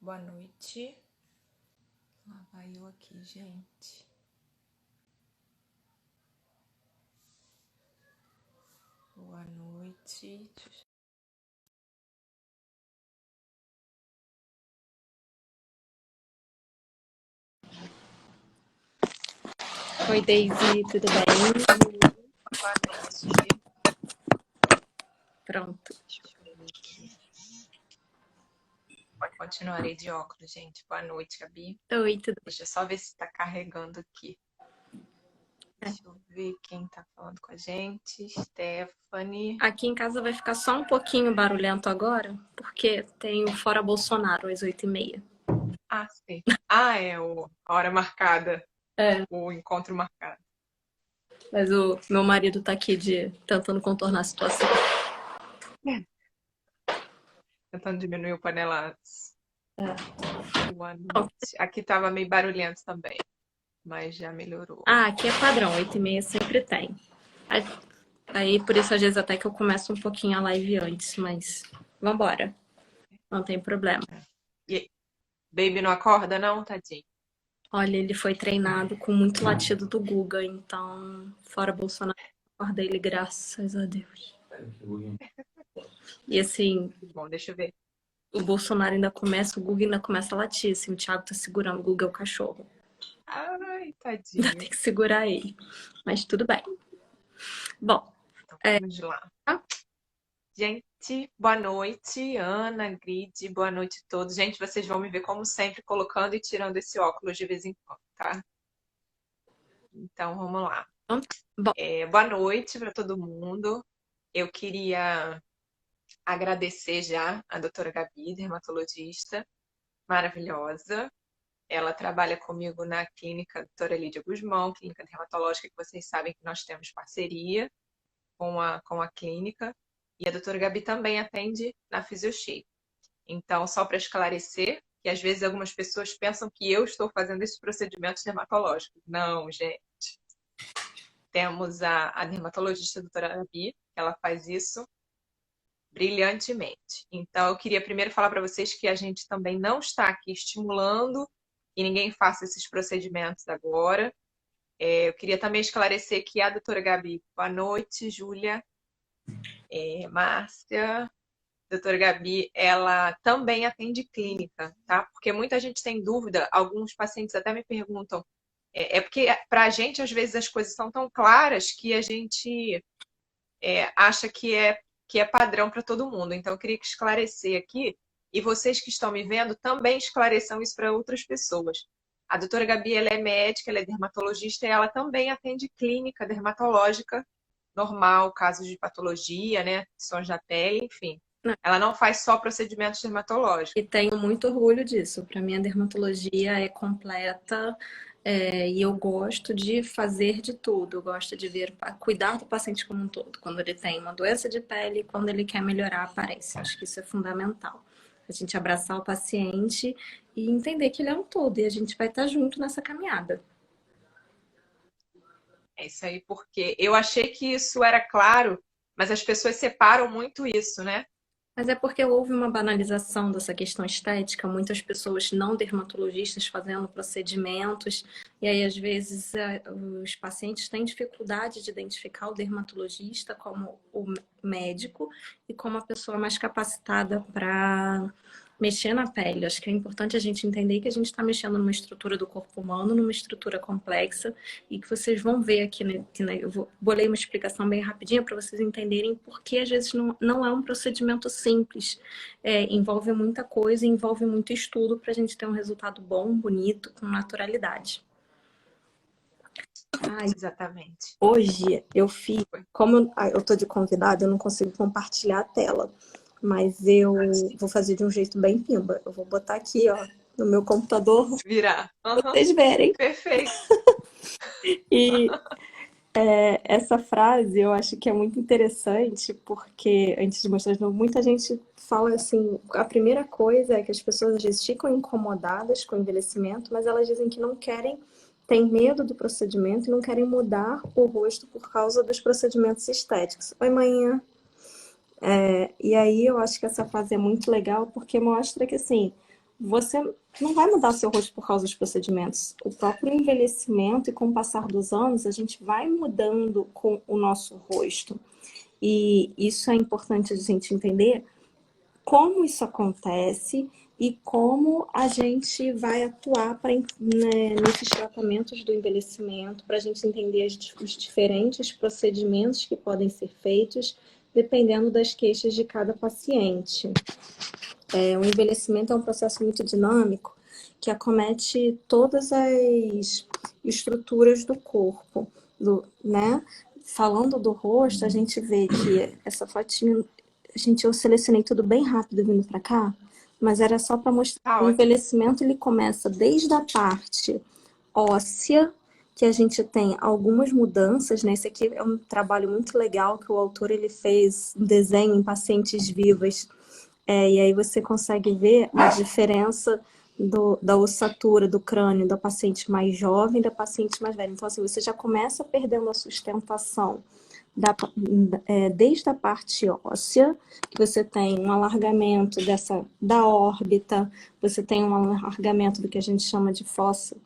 Boa noite. Lá vai eu aqui, gente. Boa noite. Oi, Daisy, tudo bem? Boa noite. Pronto. Deixa eu ver aqui. Pode continuar aí de óculos, gente. Boa noite, Gabi. Oi, tudo bem? Deixa eu só ver se tá carregando aqui. Deixa eu ver quem tá falando com a gente. Stephanie. Aqui em casa vai ficar só um pouquinho barulhento agora, porque tem o Fora Bolsonaro às 8h30. Ah, sim. Ah, é a hora marcada. É, O encontro marcado. mas o meu marido tá aqui tentando contornar a situação. Tentando diminuir o paneladas. É. Boa noite. Aqui tava meio barulhento também, mas já melhorou. Aqui é padrão, 8h30 sempre tem. Aí, por isso, às vezes, até que eu começo um pouquinho a live antes, mas vambora. Não tem problema. E Baby não acorda, não, tadinho? Olha, ele foi treinado com muito latido do Guga, então, Fora Bolsonaro, acorda ele, graças a Deus. E assim, Bom, deixa eu ver. o Bolsonaro ainda começa, o Guga ainda começa a latir, assim, o Thiago tá segurando, o Guga é o cachorro. Ai, Ainda tadinho. tem que segurar ele. Mas tudo bem. Bom, Então, vamos lá. tá? Gente, boa noite, Ana, Grid, boa noite a todos. Gente, vocês vão me ver como sempre, colocando e tirando esse óculos de vez em quando, tá? Então, vamos lá. Bom, Boa noite para todo mundo. Eu queria agradecer já a doutora Gabi, dermatologista, maravilhosa. Ela trabalha comigo na clínica doutora Lídia Guzmão, clínica dermatológica, que vocês sabem que nós temos parceria com a clínica. E a doutora Gabi também atende na Physioshape. Então, só para esclarecer, que às vezes algumas pessoas pensam que eu estou fazendo esses procedimentos dermatológicos. Não, gente. Temos a dermatologista a doutora Gabi, ela faz isso brilhantemente. Então, eu queria primeiro falar para vocês que a gente também não está aqui estimulando que ninguém faça esses procedimentos agora. Eu queria também esclarecer que a doutora Gabi, boa noite, Júlia, Márcia, doutora Gabi, ela também atende clínica, tá? Porque muita gente tem dúvida, alguns pacientes até me perguntam, porque para a gente, às vezes, as coisas são tão claras que a gente acha que é padrão para todo mundo. Então, eu queria esclarecer aqui, e vocês que estão me vendo também esclareçam isso para outras pessoas. A doutora Gabi, ela é médica, ela é dermatologista e ela também atende clínica dermatológica normal, casos de patologia, né, questões da pele, enfim. Ela não faz só procedimentos dermatológicos. e tenho muito orgulho disso. Para mim, a dermatologia é completa, e eu gosto de fazer de tudo. Eu gosto de cuidar do paciente como um todo. Quando ele tem uma doença de pele, quando ele quer melhorar a aparência. Acho que isso é fundamental. A gente abraçar o paciente e entender que ele é um todo. E a gente vai estar junto nessa caminhada. É isso aí, porque eu achei que isso era claro, mas as pessoas separam muito isso, né? Mas é porque houve uma banalização dessa questão estética, muitas pessoas não dermatologistas fazendo procedimentos, e aí às vezes os pacientes têm dificuldade de identificar o dermatologista como o médico e como a pessoa mais capacitada para mexer na pele. Acho que é importante a gente entender que a gente está mexendo numa estrutura do corpo humano, numa estrutura complexa, e que vocês vão ver aqui, né, eu bolei uma explicação bem rapidinha para vocês entenderem por que às vezes não é um procedimento simples. Envolve muita coisa, envolve muito estudo para a gente ter um resultado bom, bonito, com naturalidade. Exatamente. Hoje eu fiz, como eu tô de convidada, eu não consigo compartilhar a tela, mas eu vou fazer de um jeito bem pimba. Eu vou botar aqui, ó, no meu computador, Virar. Uhum. vocês verem. Perfeito. E essa frase eu acho que é muito interessante, porque antes de mostrar de novo, muita gente fala assim, a primeira coisa é que as pessoas às vezes ficam incomodadas com o envelhecimento, mas elas dizem que não querem, têm medo do procedimento e não querem mudar o rosto por causa dos procedimentos estéticos. Oi, manhã. E aí eu acho que essa frase é muito legal porque mostra que assim, você não vai mudar seu rosto por causa dos procedimentos. O próprio envelhecimento e com o passar dos anos, a gente vai mudando com o nosso rosto. E isso é importante a gente entender como isso acontece e como a gente vai atuar nesses tratamentos do envelhecimento, para a gente entender os diferentes procedimentos que podem ser feitos, dependendo das queixas de cada paciente. O envelhecimento é um processo muito dinâmico que acomete todas as estruturas do corpo, né? Falando do rosto, a gente vê que essa fotinha, eu selecionei tudo bem rápido vindo para cá, mas era só para mostrar que o envelhecimento ele começa desde a parte óssea, que a gente tem algumas mudanças, né? Esse aqui é um trabalho muito legal que o autor ele fez um desenho em pacientes vivas. E aí você consegue ver a diferença da ossatura do crânio da paciente mais jovem e da paciente mais velha. Então, assim, você já começa perdendo a sustentação desde a parte óssea, que você tem um alargamento da órbita, você tem um alargamento do que a gente chama de fossa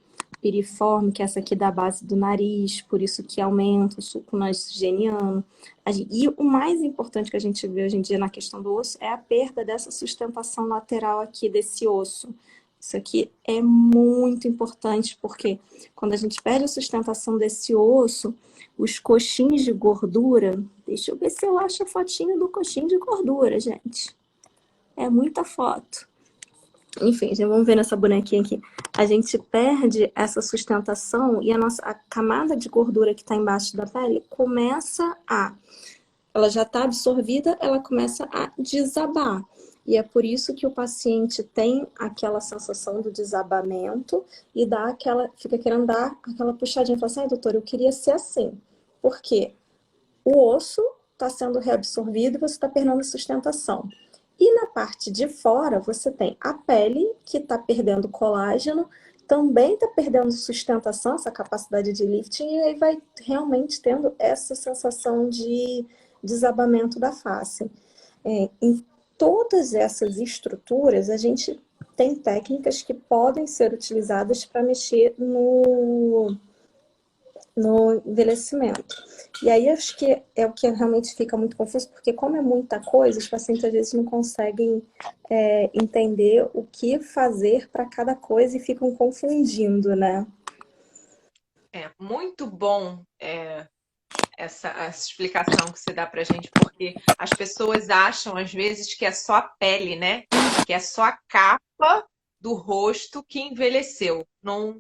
piriforme, que é essa aqui da base do nariz, por isso que aumenta o sulco nasogeniano. E o mais importante que a gente vê hoje em dia na questão do osso é a perda dessa sustentação lateral aqui desse osso. Isso aqui é muito importante, porque quando a gente perde a sustentação desse osso, os coxins de gordura... Deixa eu ver se eu acho a fotinha do coxinho de gordura, gente. É muita foto. Enfim, já vamos ver nessa bonequinha aqui. A gente perde essa sustentação e a camada de gordura que está embaixo da pele ela já está absorvida, ela começa a desabar. E é por isso que o paciente tem aquela sensação do desabamento e fica querendo dar aquela puxadinha e fala assim, ai, doutor, eu queria ser assim. Por quê? O osso está sendo reabsorvido e você está perdendo a sustentação. E na parte de fora, você tem a pele, que está perdendo colágeno, também está perdendo sustentação, essa capacidade de lifting, e aí vai realmente tendo essa sensação de desabamento da face. Em todas essas estruturas, a gente tem técnicas que podem ser utilizadas para mexer no envelhecimento. E aí acho que é o que realmente fica muito confuso, porque como é muita coisa, os pacientes às vezes não conseguem entender o que fazer para cada coisa e ficam confundindo, né? É muito bom essa explicação que você dá pra gente, porque as pessoas acham às vezes que é só a pele, né? Que é só a capa do rosto que envelheceu. Não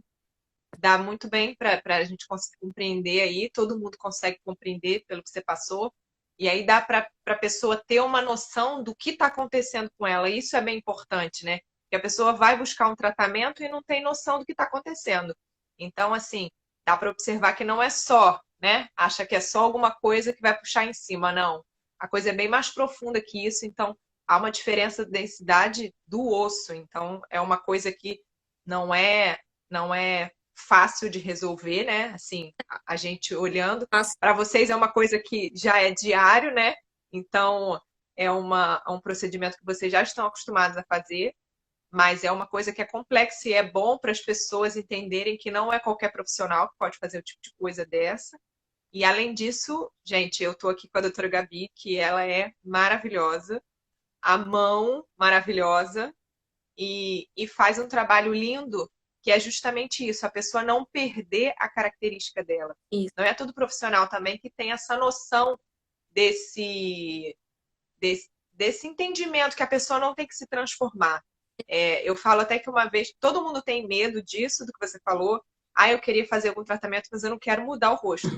dá muito bem para a gente conseguir compreender aí, todo mundo consegue compreender pelo que você passou, e aí dá para a pessoa ter uma noção do que está acontecendo com ela. Isso é bem importante, né? Porque a pessoa vai buscar um tratamento e não tem noção do que está acontecendo. Então, assim, dá para observar que não é só, né? Acha que é só alguma coisa que vai puxar em cima, não. A coisa é bem mais profunda que isso, então há uma diferença de densidade do osso. Então, é uma coisa que não é fácil de resolver, né? Assim, a gente olhando. Para vocês é uma coisa que já é diário, né? Então, é um procedimento que vocês já estão acostumados a fazer, mas é uma coisa que é complexa e é bom para as pessoas entenderem que não é qualquer profissional que pode fazer o tipo de coisa dessa. E, além disso, gente, eu estou aqui com a doutora Gabi, que ela é maravilhosa, a mão maravilhosa, e faz um trabalho lindo, que é justamente isso, a pessoa não perder a característica dela. Isso. Não é todo profissional também que tem essa noção desse entendimento que a pessoa não tem que se transformar. Eu falo até que uma vez, todo mundo tem medo disso, do que você falou. Eu queria fazer algum tratamento, mas eu não quero mudar o rosto.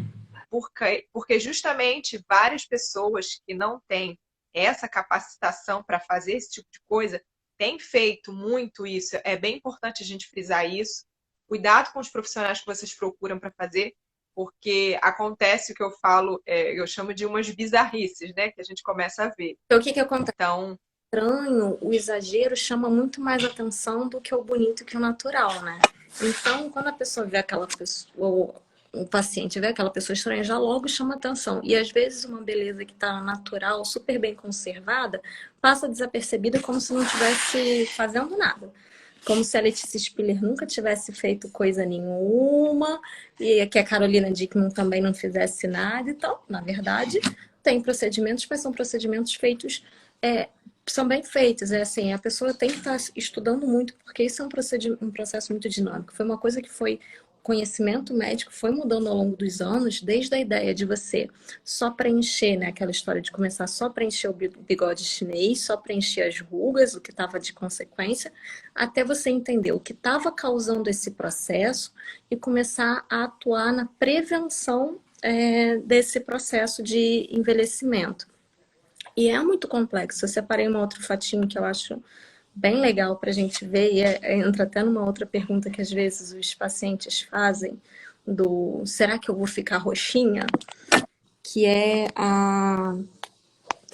Porque justamente várias pessoas que não têm essa capacitação para fazer esse tipo de coisa têm feito muito isso. É bem importante a gente frisar isso. Cuidado com os profissionais que vocês procuram para fazer, porque acontece o que eu falo, eu chamo de umas bizarrices, né? Que a gente começa a ver. Então, o que acontece? Então, Estranho, o exagero chama muito mais atenção do que o bonito, que o natural, né? Então, quando a pessoa vê aquela pessoa, o paciente vê aquela pessoa estranha, já logo chama atenção. E às vezes uma beleza que está natural, super bem conservada, passa desapercebida como se não estivesse fazendo nada. como se a Letícia Spiller nunca tivesse feito coisa nenhuma, e que a Carolina Dickman também não fizesse nada. Então, na verdade, tem procedimentos, mas são procedimentos feitos, são bem feitos. É assim, a pessoa tem que estar estudando muito, porque isso é um processo muito dinâmico. Foi uma coisa que foi conhecimento médico foi mudando ao longo dos anos, desde a ideia de você só preencher, né, aquela história de começar só preencher o bigode chinês, só preencher as rugas, o que estava de consequência, até você entender o que estava causando esse processo e começar a atuar na prevenção desse processo de envelhecimento. E é muito complexo. Eu separei uma outra fatinho que eu acho bem legal para a gente ver, e entra até numa outra pergunta que às vezes os pacientes fazem, do será que eu vou ficar roxinha? Que é a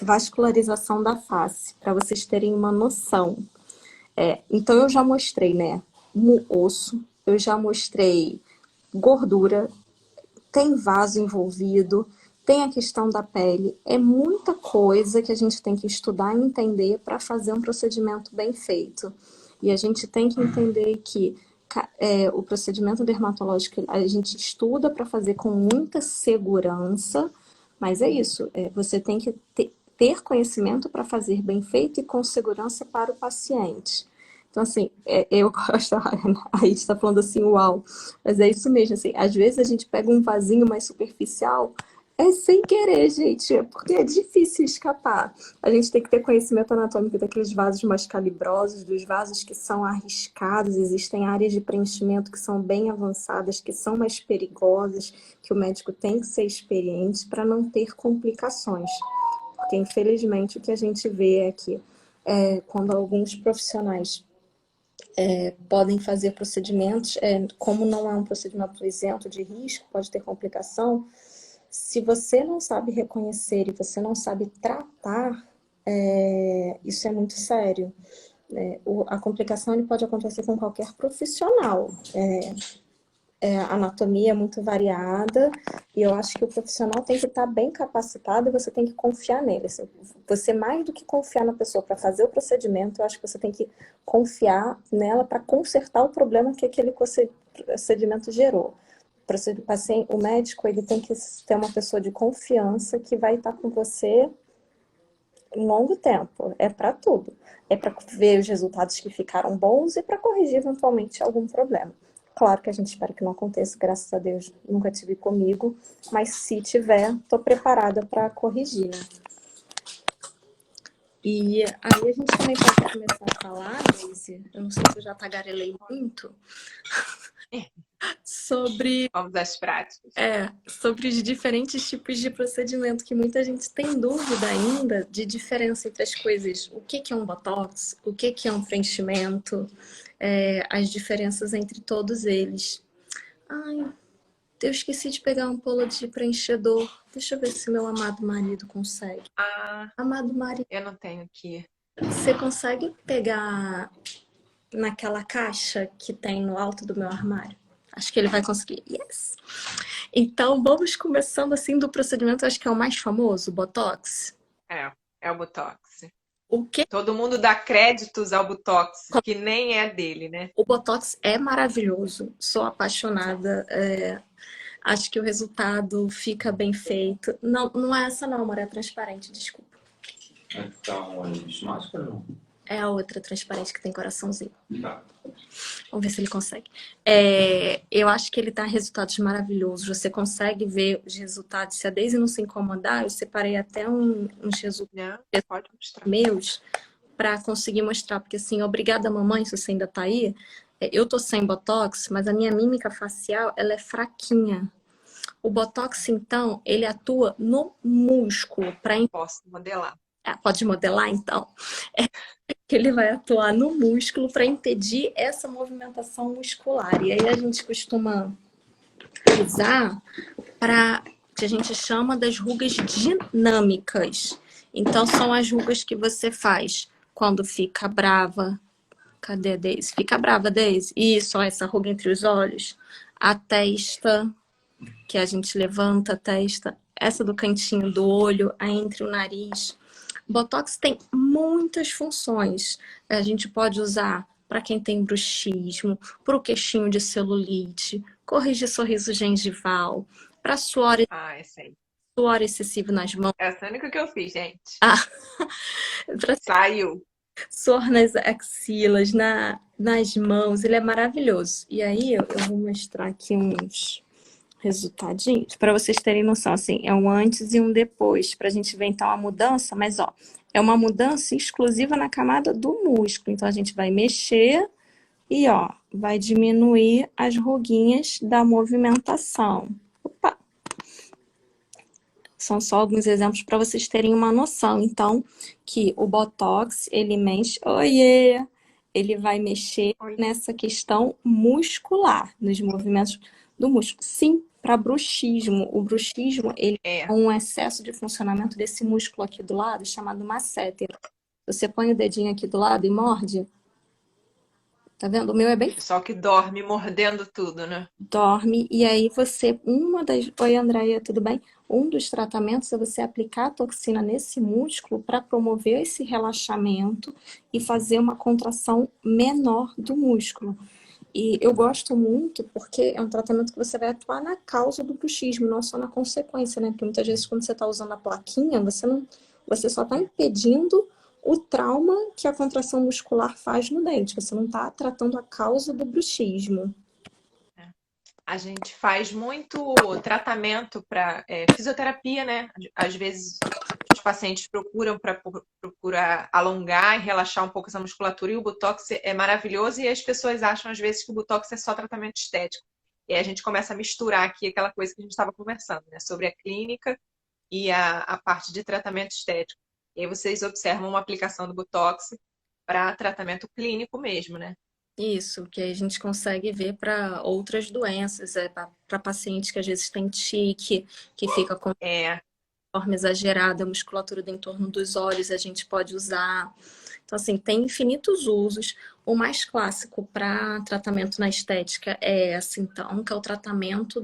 vascularização da face, para vocês terem uma noção. Então eu já mostrei, né, osso, eu já mostrei gordura, tem vaso envolvido, tem a questão da pele, é muita coisa que a gente tem que estudar e entender para fazer um procedimento bem feito. E a gente tem que entender que o procedimento dermatológico a gente estuda para fazer com muita segurança, mas é isso, você tem que ter conhecimento para fazer bem feito e com segurança para o paciente. Então, assim, eu gosto, a gente está falando assim, uau, mas é isso mesmo, assim, às vezes a gente pega um vasinho mais superficial, sem querer, gente, porque é difícil escapar. A gente tem que ter conhecimento anatômico daqueles vasos mais calibrosos, dos vasos que são arriscados, existem áreas de preenchimento que são bem avançadas, que são mais perigosas, que o médico tem que ser experiente para não ter complicações. Porque, infelizmente, o que a gente vê é que quando alguns profissionais podem fazer procedimentos, como não é um procedimento isento de risco, pode ter complicação. Se você não sabe reconhecer e você não sabe tratar, isso é muito sério. A complicação pode acontecer com qualquer profissional. A anatomia é muito variada e eu acho que o profissional tem que estar bem capacitado e você tem que confiar nele. Você, mais do que confiar na pessoa para fazer o procedimento, eu acho que você tem que confiar nela para consertar o problema que aquele procedimento gerou. O médico ele tem que ter uma pessoa de confiança que vai estar com você em longo tempo. É para tudo. É para ver os resultados que ficaram bons e para corrigir eventualmente algum problema. Claro que a gente espera que não aconteça, graças a Deus nunca tive comigo, mas se tiver, estou preparada para corrigir, né? E aí a gente também pode começar a falar, Daisy, eu não sei se eu já tagarelei muito, sobre... Vamos às práticas. Sobre os diferentes tipos de procedimento, que muita gente tem dúvida ainda de diferença entre as coisas. O que é um botox? O que é um preenchimento? As diferenças entre todos eles. Ai, eu esqueci de pegar um polo de preenchedor. Deixa eu ver se meu amado marido consegue. Amado marido. Eu não tenho aqui. Você consegue pegar naquela caixa que tem no alto do meu armário? Acho que ele vai conseguir. Yes! Então, vamos começando assim do procedimento, acho que é o mais famoso, o Botox. É o Botox. O que? Todo mundo dá créditos ao Botox, que nem é dele, né? O Botox é maravilhoso, sou apaixonada. Acho que o resultado fica bem feito. Não é essa não, amor, é transparente, desculpa. Então, de máscara não? É a outra transparente que tem coraçãozinho. Tá. Vamos ver se ele consegue. Eu acho que ele dá resultados maravilhosos. Você consegue ver os resultados. Se a Daisy não se incomodar, eu separei até uns resultados pode mostrar. Meus para conseguir mostrar. Porque assim, obrigada mamãe, se você ainda tá aí. Eu tô sem Botox, mas a minha mímica facial, ela é fraquinha. O Botox, então, ele atua no músculo. Posso modelar. Pode modelar, então? Que ele vai atuar no músculo para impedir essa movimentação muscular. E aí a gente costuma usar para que a gente chama das rugas dinâmicas. Então, são as rugas que você faz quando fica brava. Cadê a Daisy? Fica brava, Daisy? Isso, ó, essa ruga entre os olhos. A testa, que a gente levanta a testa. Essa do cantinho do olho, aí entre o nariz. Botox tem muitas funções. A gente pode usar para quem tem bruxismo, para o queixinho de celulite, corrigir sorriso gengival, para Ah, essa aí. suor excessivo nas mãos, Essa é a única que eu fiz, gente. para Saiu. suor nas axilas, nas mãos. Ele é maravilhoso. E aí eu vou mostrar aqui uns resultadinhos para vocês terem noção. Assim, é um antes e um depois, para a gente ver então a mudança. Mas ó, é uma mudança exclusiva na camada do músculo. Então a gente vai mexer e ó, vai diminuir as ruguinhas da movimentação. Opa! São só alguns exemplos para vocês terem uma noção. Então, que o Botox, ele mexe... Oiê! Ele vai mexer Oi. nessa questão muscular, nos movimentos do músculo. Sim, para bruxismo. O bruxismo, ele é um excesso de funcionamento desse músculo aqui do lado, chamado masseter. Você põe o dedinho aqui do lado e morde. Tá vendo? O meu é bem Pessoal que dorme mordendo tudo, né? dorme, e aí você, Oi, Andréia, tudo bem? Um dos tratamentos é você aplicar a toxina nesse músculo para promover esse relaxamento e fazer uma contração menor do músculo. E eu gosto muito porque é um tratamento que você vai atuar na causa do bruxismo, não só na consequência, né? Porque muitas vezes quando você está usando a plaquinha, você só está impedindo o trauma que a contração muscular faz no dente. Você não está tratando a causa do bruxismo. A gente faz muito tratamento para fisioterapia, né? Às vezes os pacientes procuram para procurar alongar e relaxar um pouco essa musculatura e o Botox é maravilhoso e as pessoas acham às vezes que o Botox é só tratamento estético. E aí a gente começa a misturar aqui aquela coisa que a gente estava conversando, né? Sobre a clínica e a parte de tratamento estético. E aí vocês observam uma aplicação do Botox para tratamento clínico mesmo, né? Isso, que a gente consegue ver para outras doenças, para pacientes que às vezes têm tique, que fica com É, forma exagerada, a musculatura do entorno dos olhos, a gente pode usar. Então, assim, tem infinitos usos. O mais clássico para tratamento na estética é essa, então, que é o tratamento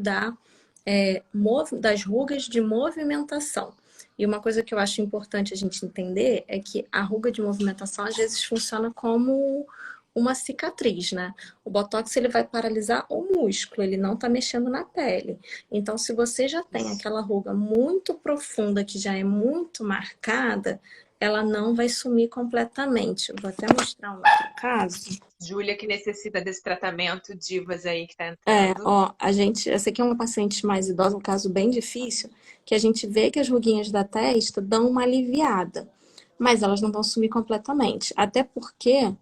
das rugas de movimentação. E uma coisa que eu acho importante a gente entender é que a ruga de movimentação às vezes funciona como uma cicatriz, né? O Botox ele vai paralisar o músculo, ele não está mexendo na pele. Então, se você já tem aquela ruga muito profunda, que já é muito marcada, ela não vai sumir completamente. Eu vou até mostrar um outro caso. Júlia que necessita desse tratamento, divas aí que tá entrando. Ó, essa aqui é uma paciente mais idosa, um caso bem difícil, que a gente vê que as ruguinhas da testa dão uma aliviada, mas elas não vão sumir completamente. Até porque,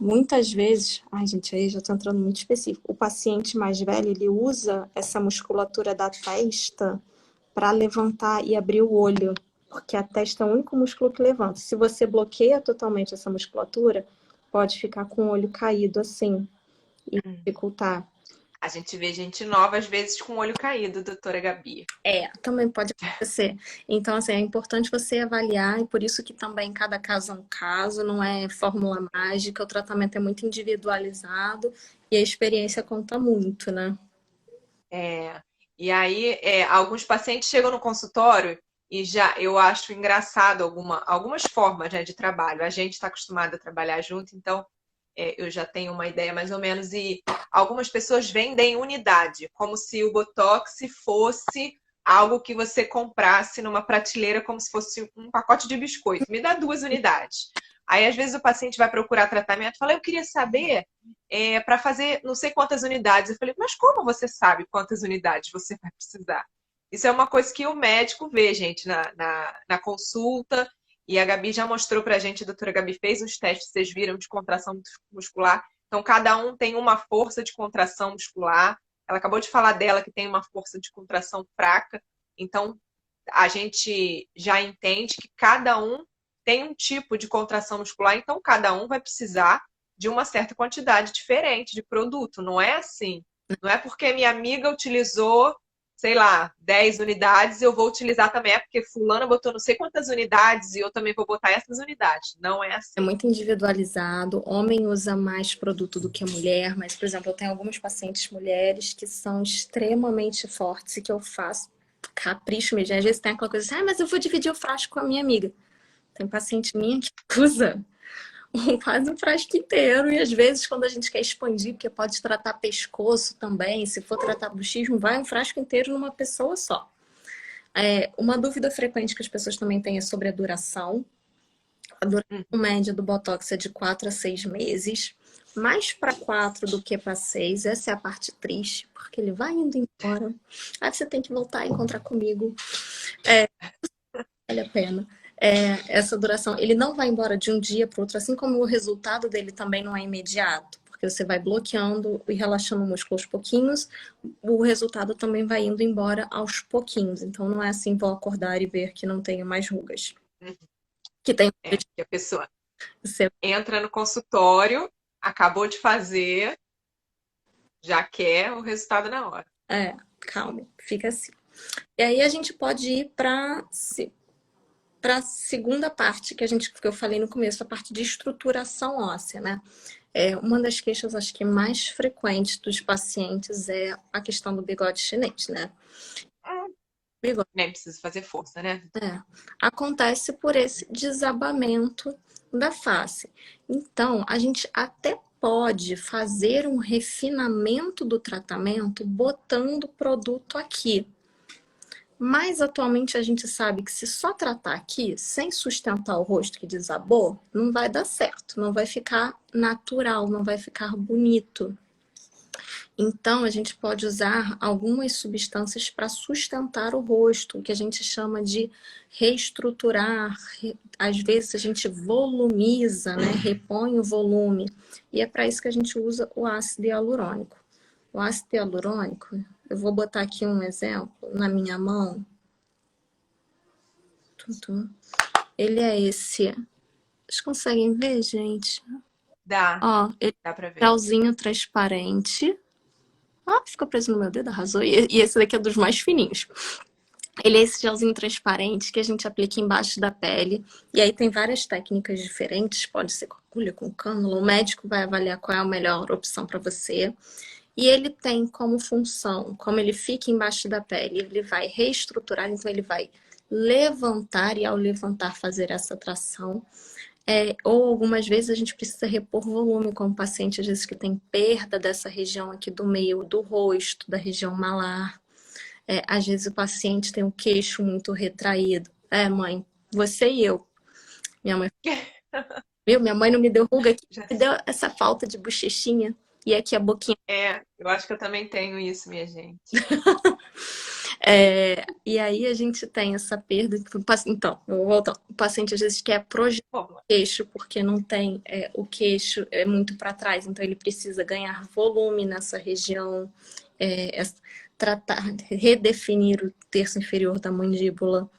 muitas vezes, ai gente, aí já tô entrando muito específico, o paciente mais velho, ele usa essa musculatura da testa para levantar e abrir o olho, porque a testa é o único músculo que levanta. Se você bloqueia totalmente essa musculatura, pode ficar com o olho caído assim e dificultar. A gente vê gente nova, às vezes, com o olho caído, doutora Gabi. Também pode acontecer. Então, assim, é importante você avaliar, e por isso que também cada caso é um caso, não é fórmula mágica, o tratamento é muito individualizado e a experiência conta muito, né? E aí, alguns pacientes chegam no consultório e já eu acho engraçado algumas formas, né, de trabalho. A gente está acostumado a trabalhar junto, então eu já tenho uma ideia mais ou menos. E algumas pessoas vendem unidade, como se o Botox fosse algo que você comprasse numa prateleira, como se fosse um pacote de biscoito. Me dá 2 unidades. Aí, às vezes, o paciente vai procurar tratamento e fala, eu queria saber para fazer não sei quantas unidades. Eu falei, mas como você sabe quantas unidades você vai precisar? Isso é uma coisa que o médico vê, gente, na consulta. E a Gabi já mostrou pra gente, a doutora Gabi fez uns testes, vocês viram, de contração muscular. Então, cada um tem uma força de contração muscular. Ela acabou de falar dela que tem uma força de contração fraca. Então, a gente já entende que cada um tem um tipo de contração muscular, então cada um vai precisar de uma certa quantidade diferente de produto. Não é assim. Não é porque minha amiga utilizou, sei lá, 10 unidades, eu vou utilizar também. É porque fulana botou não sei quantas unidades e eu também vou botar essas unidades. Não é assim. É muito individualizado, homem usa mais produto do que a mulher, mas, por exemplo, eu tenho algumas pacientes mulheres que são extremamente fortes e que eu faço capricho mesmo. Às vezes tem aquela coisa assim, mas eu vou dividir o frasco com a minha amiga. Tem paciente minha que usa quase um frasco inteiro. E às vezes, quando a gente quer expandir, porque pode tratar pescoço também, se for tratar bruxismo, vai um frasco inteiro numa pessoa só. Uma dúvida frequente que as pessoas também têm é sobre a duração. A duração média do Botox é de 4 a 6 meses. Mais para 4 do que para 6. Essa é a parte triste, porque ele vai indo embora. Aí você tem que voltar a encontrar comigo. Vale a pena. Essa duração, ele não vai embora de um dia para o outro, assim como o resultado dele também não é imediato, porque você vai bloqueando e relaxando o músculo aos pouquinhos, o resultado também vai indo embora aos pouquinhos. Então não é assim, vou acordar e ver que não tenho mais rugas. Que tem Que a pessoa entra no consultório, acabou de fazer, já quer o resultado na hora. Calma, fica assim. E aí a gente pode ir para a segunda parte que eu falei no começo, a parte de estruturação óssea, né? Uma das queixas, acho que mais frequentes dos pacientes é a questão do bigode chinês, né? Bigode. Nem precisa fazer força, né? Acontece por esse desabamento da face. Então, a gente até pode fazer um refinamento do tratamento botando o produto aqui. Mas atualmente a gente sabe que se só tratar aqui, sem sustentar o rosto que desabou, não vai dar certo, não vai ficar natural, não vai ficar bonito. Então a gente pode usar algumas substâncias para sustentar o rosto, que a gente chama de reestruturar. Às vezes a gente volumiza, né? Repõe o volume. E é para isso que a gente usa o ácido hialurônico. O ácido hialurônico, eu vou botar aqui um exemplo na minha mão. Ele é esse. Vocês conseguem ver, gente? Dá. Ó, ele dá pra ver. Gelzinho transparente. Ficou preso no meu dedo, arrasou. E esse daqui é dos mais fininhos. Ele é esse gelzinho transparente que a gente aplica embaixo da pele. E aí tem várias técnicas diferentes. Pode ser com agulha, com cânula. O médico vai avaliar qual é a melhor opção para você. E ele tem como função, como ele fica embaixo da pele, ele vai reestruturar, então ele vai levantar e ao levantar fazer essa tração. Ou algumas vezes a gente precisa repor volume, como paciente às vezes que tem perda dessa região aqui do meio do rosto, da região malar. Às vezes o paciente tem um queixo muito retraído. Mãe, você e eu. Minha mãe... Viu? Minha mãe não me deu ruga aqui, me deu essa falta de bochechinha. E aqui a boquinha. Eu acho que eu também tenho isso, minha gente. E aí a gente tem essa perda. Então, eu vou voltar. O paciente às vezes quer projetar o queixo, porque não tem, o queixo é muito para trás, então ele precisa ganhar volume nessa região, redefinir o terço inferior da mandíbula.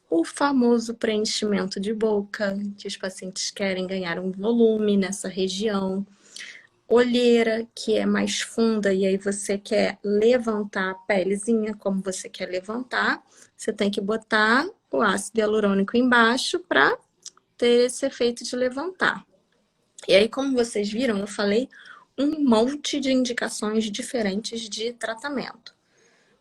O famoso preenchimento de boca, que os pacientes querem ganhar um volume nessa região. Olheira, que é mais funda, e aí você quer levantar a pelezinha, como você quer levantar, você tem que botar o ácido hialurônico embaixo para ter esse efeito de levantar. E aí, como vocês viram, eu falei um monte de indicações diferentes de tratamento.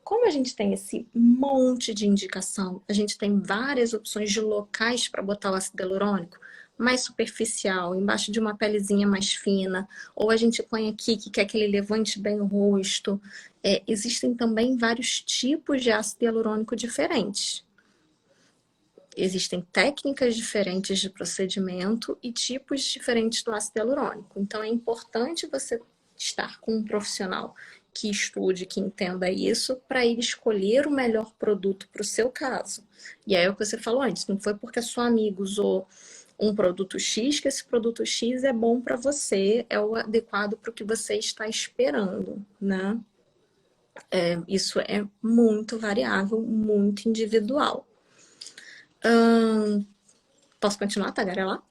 Como a gente tem esse monte de indicação, a gente tem várias opções de locais para botar o ácido hialurônico, mais superficial, embaixo de uma pelezinha mais fina, ou a gente põe aqui que quer que ele levante bem o rosto. Existem também vários tipos de ácido hialurônico diferentes. Existem técnicas diferentes de procedimento e tipos diferentes do ácido hialurônico. Então é importante você estar com um profissional que estude, que entenda isso, para ele escolher o melhor produto para o seu caso. E aí é o que você falou antes, não foi porque a sua amiga usou um produto X que esse produto X é bom para você, é o adequado para o que você está esperando, né? Isso é muito variável, muito individual. Posso continuar, tagarelar?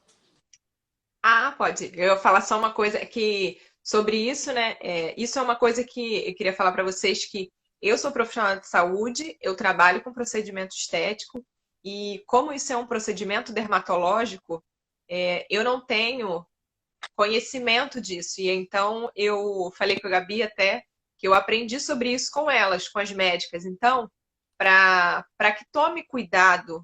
Pode. Eu ia falar só uma coisa que sobre isso, né? Isso é uma coisa que eu queria falar para vocês que eu sou profissional de saúde, eu trabalho com procedimento estético e como isso é um procedimento dermatológico, eu não tenho conhecimento disso. E então eu falei com a Gabi até que eu aprendi sobre isso com elas, com as médicas. Então, para que tome cuidado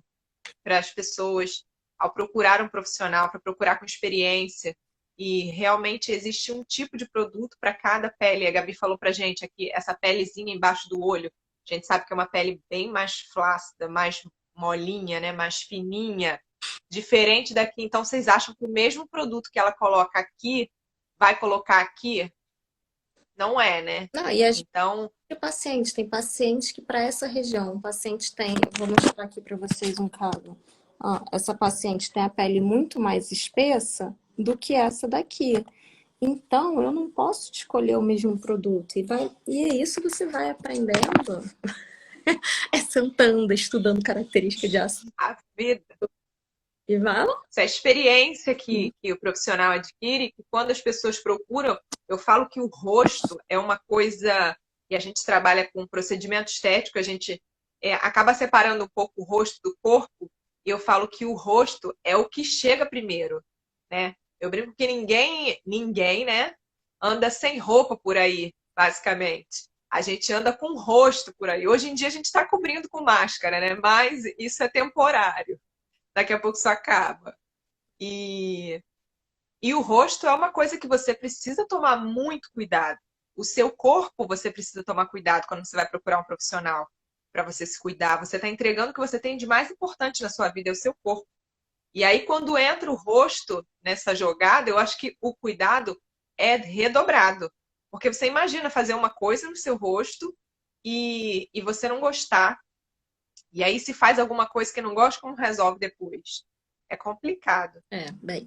para as pessoas ao procurar um profissional, para procurar com experiência. E realmente existe um tipo de produto para cada pele. A Gabi falou pra gente aqui, essa pelezinha embaixo do olho. A gente sabe que é uma pele bem mais flácida, mais molinha, né? Mais fininha, diferente daqui. Então, vocês acham que o mesmo produto que ela coloca aqui, vai colocar aqui? Não é, né? Não, e a gente Então, tem pacientes que para essa região, o paciente tem, vou mostrar aqui para vocês um caso. Ó, essa paciente tem a pele muito mais espessa do que essa daqui. Então, eu não posso escolher o mesmo produto. E é isso que você vai aprendendo. É sentando, estudando característica de ácido. a vida, E vai lá. essa experiência que o profissional adquire, que quando as pessoas procuram, eu falo que o rosto é uma coisa, e a gente trabalha com procedimento estético, a gente acaba separando um pouco o rosto do corpo, e eu falo que o rosto é o que chega primeiro, né? Eu brinco que ninguém, né, anda sem roupa por aí, basicamente. A gente anda com o rosto por aí. Hoje em dia a gente está cobrindo com máscara, né? Mas isso é temporário. Daqui a pouco isso acaba. E, e o rosto é uma coisa que você precisa tomar muito cuidado. O seu corpo você precisa tomar cuidado quando você vai procurar um profissional para você se cuidar. Você está entregando o que você tem de mais importante na sua vida, é o seu corpo. E aí, quando entra o rosto nessa jogada, eu acho que o cuidado é redobrado. Porque você imagina fazer uma coisa no seu rosto e você não gostar. E aí, se faz alguma coisa que não gosta, como resolve depois? É complicado. Bem.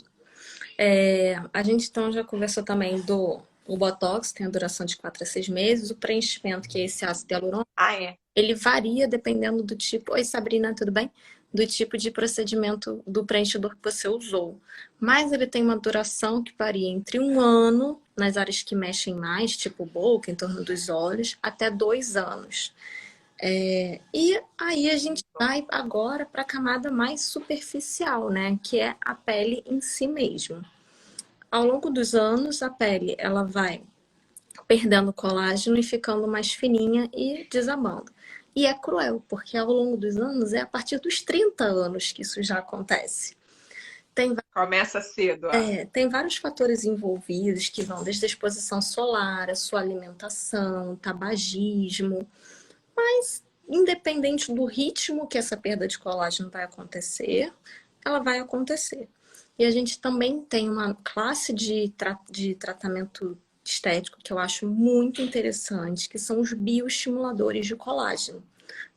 A gente então já conversou também do o Botox, tem a duração de 4 a 6 meses. O preenchimento, que é esse ácido hialurônico, Ah, é? ele varia dependendo do tipo. Oi, Sabrina, tudo bem? Do tipo de procedimento do preenchedor que você usou. Mas ele tem uma duração que varia entre 1 ano, nas áreas que mexem mais, tipo boca, em torno dos olhos, até 2 anos. E aí a gente vai agora para a camada mais superficial, né? Que é a pele em si mesmo. Ao longo dos anos, a pele ela vai perdendo colágeno e ficando mais fininha e desabando. E é cruel, porque ao longo dos anos, é a partir dos 30 anos que isso já acontece. Começa cedo. Tem vários fatores envolvidos que vão desde a exposição solar, a sua alimentação, tabagismo, mas independente do ritmo que essa perda de colágeno vai acontecer, ela vai acontecer. E a gente também tem uma classe de tratamento estético que eu acho muito interessante, que são os bioestimuladores de colágeno,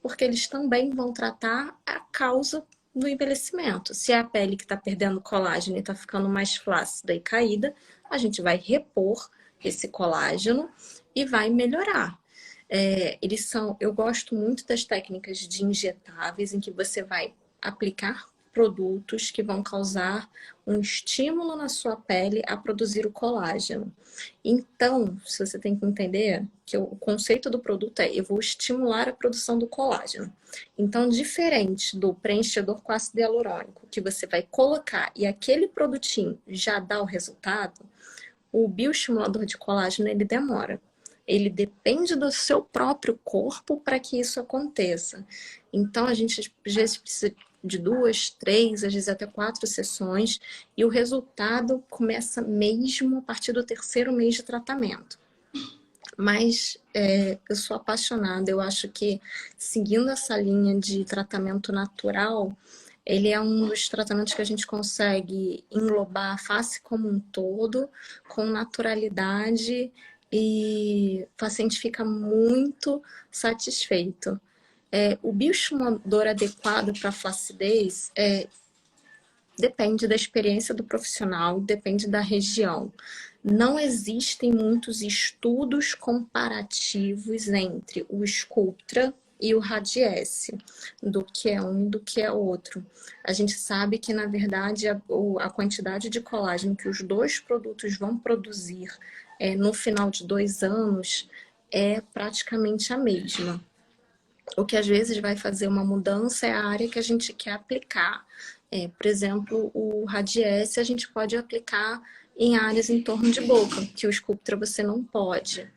porque eles também vão tratar a causa do envelhecimento. Se é a pele que está perdendo colágeno e está ficando mais flácida e caída, a gente vai repor esse colágeno e vai melhorar. Eu gosto muito das técnicas de injetáveis, em que você vai aplicar produtos que vão causar um estímulo na sua pele a produzir o colágeno. Então, você tem que entender que o conceito do produto eu vou estimular a produção do colágeno. Então, diferente do preenchedor com ácido hialurônico, que você vai colocar e aquele produtinho já dá o resultado, o bioestimulador de colágeno, ele demora. Ele depende do seu próprio corpo para que isso aconteça. Então, a gente às vezes precisa de 2, 3, às vezes até 4 sessões, e o resultado começa mesmo a partir do 3º mês de tratamento. Mas eu sou apaixonada, eu acho que seguindo essa linha de tratamento natural, ele é um dos tratamentos que a gente consegue englobar a face como um todo, com naturalidade, e o paciente fica muito satisfeito. O bioestimulador adequado para flacidez depende da experiência do profissional, depende da região. Não existem muitos estudos comparativos entre o Sculptra e o Radiesse, do que é um e do que é outro. A gente sabe que, na verdade, a quantidade de colágeno que os dois produtos vão produzir no final de 2 anos é praticamente a mesma. O que às vezes vai fazer uma mudança é a área que a gente quer aplicar. Por exemplo, o Radiesse a gente pode aplicar em áreas em torno de boca, que o Sculptra você não pode.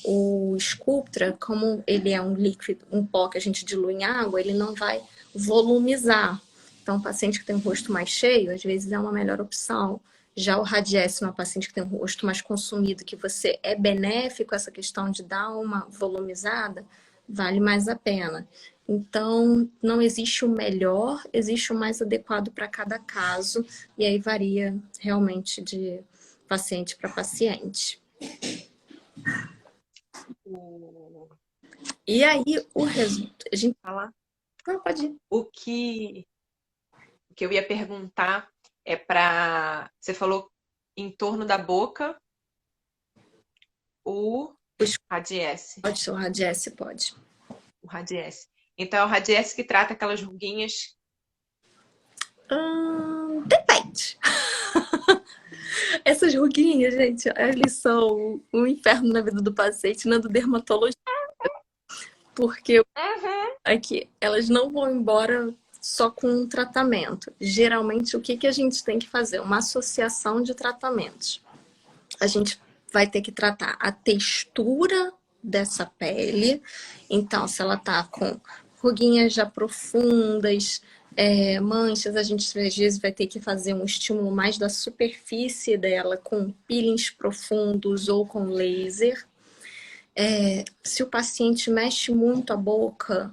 O Sculptra, como ele é um líquido, um pó que a gente dilui em água, ele não vai volumizar. Então, um paciente que tem um rosto mais cheio, às vezes é uma melhor opção. Já o Radiesse, numa paciente que tem um rosto mais consumido, que você é benéfico essa questão de dar uma volumizada, vale mais a pena. Então, não existe o melhor, existe o mais adequado para cada caso, e aí varia realmente de paciente para paciente. E aí, o resultado... A gente Falar. não pode ir. O que eu ia perguntar é para... Você falou em torno da boca, o Radiesse. Pode ser o Radiesse, pode. O Radiesse. Então, é o Radiesse que trata aquelas ruguinhas. Depende. Essas ruguinhas, gente, eles são um inferno na vida do paciente, não do dermatologista. Porque aqui, elas não vão embora só com um tratamento. Geralmente, o que a gente tem que fazer? Uma associação de tratamentos. A gente vai ter que tratar a textura dessa pele. Então, se ela tá com ruguinhas já profundas, manchas, a gente às vezes vai ter que fazer um estímulo mais da superfície dela com peelings profundos ou com laser. Se o paciente mexe muito a boca,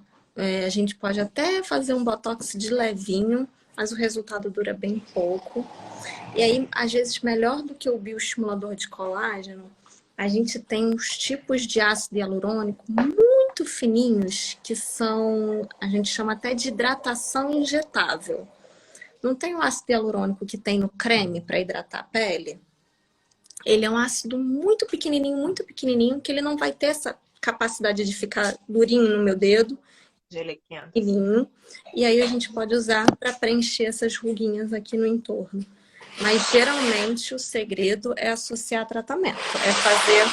a gente pode até fazer um botox de levinho, mas o resultado dura bem pouco. E aí, às vezes, melhor do que o bioestimulador de colágeno, a gente tem uns tipos de ácido hialurônico muito fininhos, que são, a gente chama até de hidratação injetável. Não tem o ácido hialurônico que tem no creme para hidratar a pele? Ele é um ácido muito pequenininho, que ele não vai ter essa capacidade de ficar durinho no meu dedo. Gelequento. E aí a gente pode usar para preencher essas ruguinhas aqui no entorno. Mas geralmente o segredo é associar tratamento. É fazer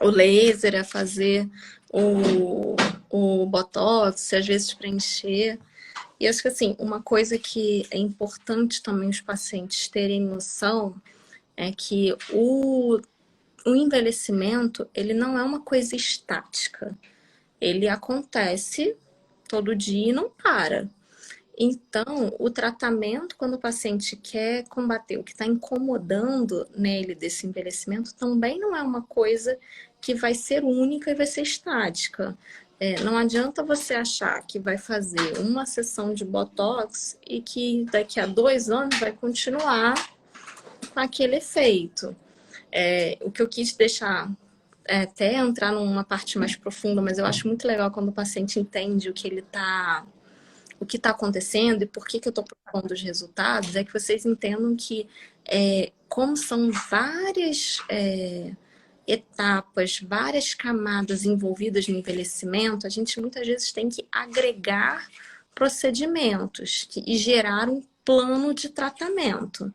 o laser, é fazer o botox, às vezes preencher. E acho que assim, uma coisa que é importante também os pacientes terem noção é que o envelhecimento, ele não é uma coisa estática. Ele acontece todo dia e não para. Então, o tratamento, quando o paciente quer combater o que está incomodando nele desse envelhecimento, também não é uma coisa que vai ser única e vai ser estática. Não adianta você achar que vai fazer uma sessão de botox e que daqui a 2 anos vai continuar com aquele efeito. O que eu quis deixar, até entrar numa parte mais profunda, mas eu acho muito legal quando o paciente entende o que está acontecendo e por que eu estou propondo os resultados, é que vocês entendam que, como são várias etapas, várias camadas envolvidas no envelhecimento, a gente muitas vezes tem que agregar procedimentos e gerar um plano de tratamento.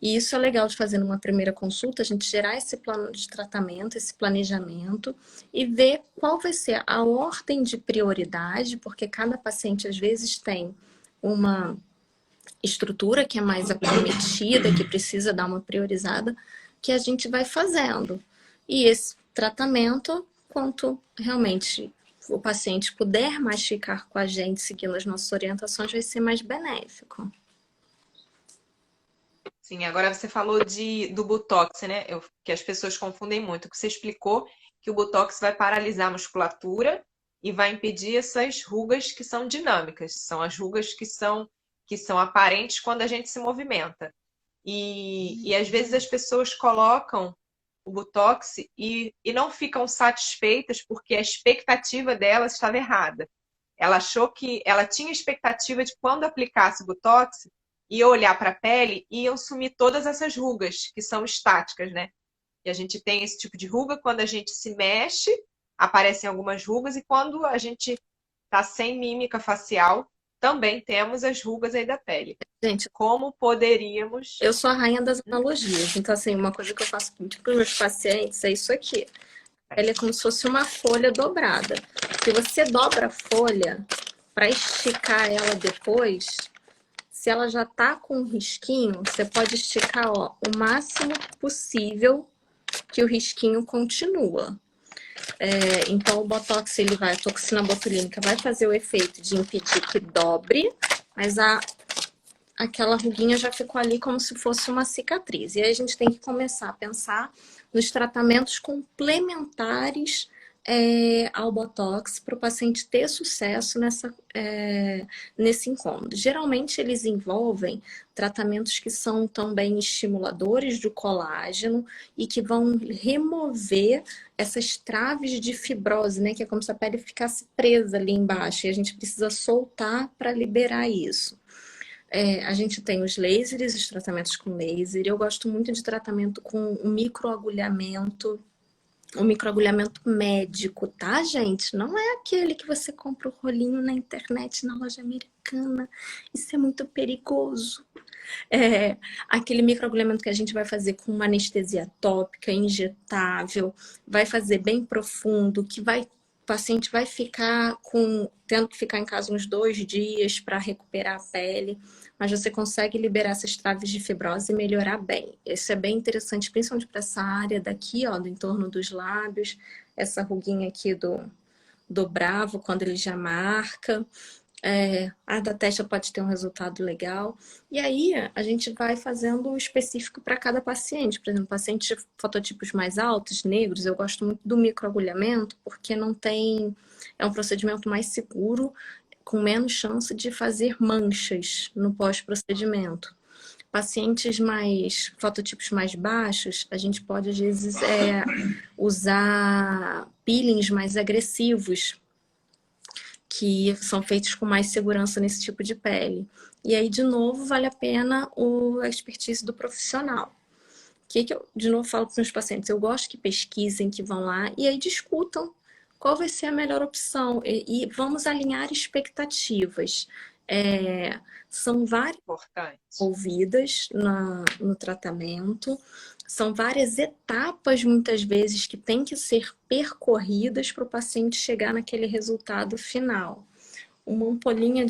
E isso é legal de fazer numa primeira consulta, a gente gerar esse plano de tratamento, esse planejamento e ver qual vai ser a ordem de prioridade, porque cada paciente às vezes tem uma estrutura que é mais acometida, que precisa dar uma priorizada, que a gente vai fazendo. E esse tratamento, quanto realmente o paciente puder mais ficar com a gente, seguindo as nossas orientações, vai ser mais benéfico. Sim, agora você falou do Botox, né? Que as pessoas confundem muito. Que você explicou que o Botox vai paralisar a musculatura e vai impedir essas rugas que são dinâmicas. São as rugas que são aparentes quando a gente se movimenta. E às vezes as pessoas colocam o Botox e não ficam satisfeitas porque a expectativa delas estava errada. Ela achou que ela tinha expectativa de quando aplicasse o Botox, ia olhar para a pele e iam sumir todas essas rugas, que são estáticas, né? E a gente tem esse tipo de ruga quando a gente se mexe, aparecem algumas rugas, e quando a gente está sem mímica facial, também temos as rugas aí da pele. Gente, como poderíamos... Eu sou a rainha das analogias, então assim, uma coisa que eu faço muito para os meus pacientes é isso aqui. Ela é como se fosse uma folha dobrada. Se você dobra a folha para esticar ela depois, se ela já tá com um risquinho, você pode esticar, ó, o máximo possível que o risquinho continua. Então o Botox, a toxina botulínica vai fazer o efeito de impedir que dobre mas aquela ruguinha já ficou ali como se fosse uma cicatriz. E aí a gente tem que começar a pensar nos tratamentos complementares ao Botox para o paciente ter sucesso nesse incômodo. Geralmente eles envolvem tratamentos que são também estimuladores do colágeno e que vão remover essas traves de fibrose, né? Que é como se a pele ficasse presa ali embaixo e a gente precisa soltar para liberar isso. A gente tem os lasers, os tratamentos com laser. Eu gosto muito de tratamento com o microagulhamento médico, tá, gente? Não é aquele que você compra o rolinho na internet, na loja americana. Isso é muito perigoso. Aquele microagulhamento que a gente vai fazer com uma anestesia tópica, injetável, vai fazer bem profundo, o paciente vai ficar tendo que ficar em casa uns 2 dias para recuperar a pele, mas você consegue liberar essas traves de fibrose e melhorar bem. Isso é bem interessante, principalmente para essa área daqui, ó, do entorno dos lábios, essa ruguinha aqui do bravo, quando ele já marca. A da testa pode ter um resultado legal. E aí, a gente vai fazendo o específico para cada paciente. Por exemplo, pacientes de fototipos mais altos, negros, eu gosto muito do microagulhamento, porque não tem... É um procedimento mais seguro, com menos chance de fazer manchas no pós-procedimento. Pacientes fototipos mais baixos, a gente pode, às vezes, usar peelings mais agressivos, que são feitos com mais segurança nesse tipo de pele. E aí, de novo, vale a pena a expertise do profissional. O que eu, de novo, falo para os meus pacientes? Eu gosto que pesquisem, que vão lá e aí discutam qual vai ser a melhor opção. E vamos alinhar expectativas. São várias envolvidas no tratamento. São várias etapas, muitas vezes, que têm que ser percorridas para o paciente chegar naquele resultado final. Uma ampolinha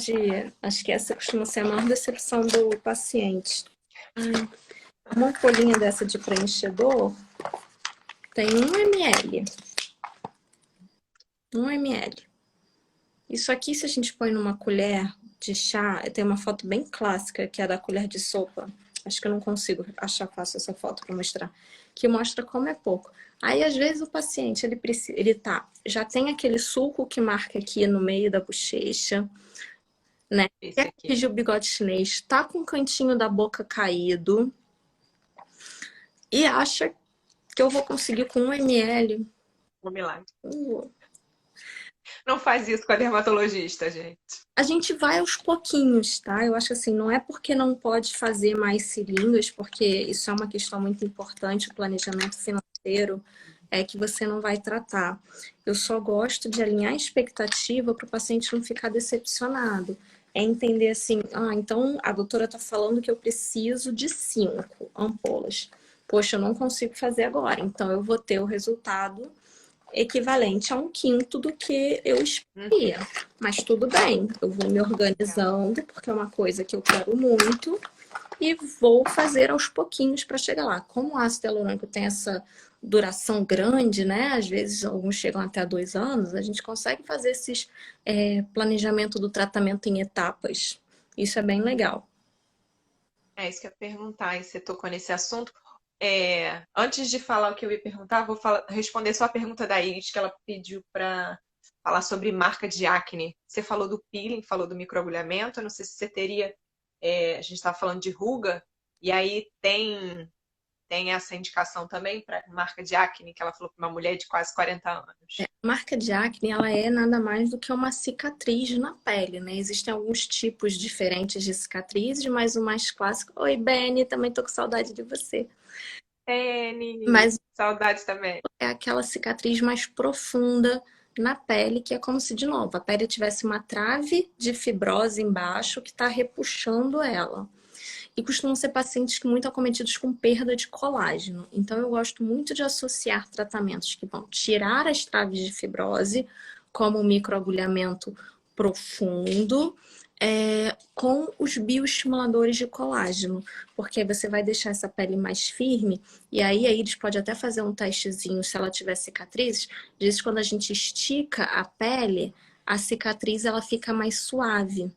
acho que essa costuma ser a maior decepção do paciente. Uma ampolinha dessa de preenchedor tem 1 ml. 1 ml. Isso aqui, se a gente põe numa colher de chá, tem uma foto bem clássica, que é da colher de sopa. Acho que eu não consigo achar fácil essa foto para mostrar. Que mostra como é pouco. Aí, às vezes, o paciente, já tem aquele sulco que marca aqui no meio da bochecha, né? Quer corrigir o bigode chinês, tá com o cantinho da boca caído e acha que eu vou conseguir com 1 ml. Um milagre. Não faz isso com a dermatologista, gente. A gente vai aos pouquinhos, tá? Eu acho que assim, não é porque não pode fazer mais seringas, porque isso é uma questão muito importante, o planejamento financeiro, que você não vai tratar. Eu só gosto de alinhar a expectativa para o paciente não ficar decepcionado. É entender assim, então a doutora está falando que eu preciso de 5 ampolas. Poxa, eu não consigo fazer agora, então eu vou ter o resultado equivalente a 1/5 do que eu esperia. Mas tudo bem, eu vou me organizando, porque é uma coisa que eu quero muito, e vou fazer aos pouquinhos para chegar lá. Como o ácido hialurônico tem essa duração grande, né? Às vezes alguns chegam até 2 anos, a gente consegue fazer esses planejamento do tratamento em etapas. Isso é bem legal. É isso que eu ia perguntar, e você tocou nesse assunto. Antes de falar o que eu ia perguntar, vou responder só a pergunta da Iris, que ela pediu para falar sobre marca de acne. Você falou do peeling, falou do microagulhamento, eu não sei se você teria... a gente estava falando de ruga, e aí tem essa indicação também para marca de acne, que ela falou para uma mulher de quase 40 anos. Marca de acne, ela é nada mais do que uma cicatriz na pele, né? Existem alguns tipos diferentes de cicatrizes, mas o mais clássico... Oi, Beni, também tô com saudade de você. Mas saudade também. É aquela cicatriz mais profunda na pele, que é como se, de novo, a pele tivesse uma trave de fibrose embaixo que está repuxando ela. E costumam ser pacientes muito acometidos com perda de colágeno. Então, eu gosto muito de associar tratamentos que vão tirar as traves de fibrose, como o microagulhamento profundo, com os bioestimuladores de colágeno, porque você vai deixar essa pele mais firme, e aí a Iris pode até fazer um testezinho se ela tiver cicatrizes. Às vezes, quando a gente estica a pele, a cicatriz ela fica mais suave.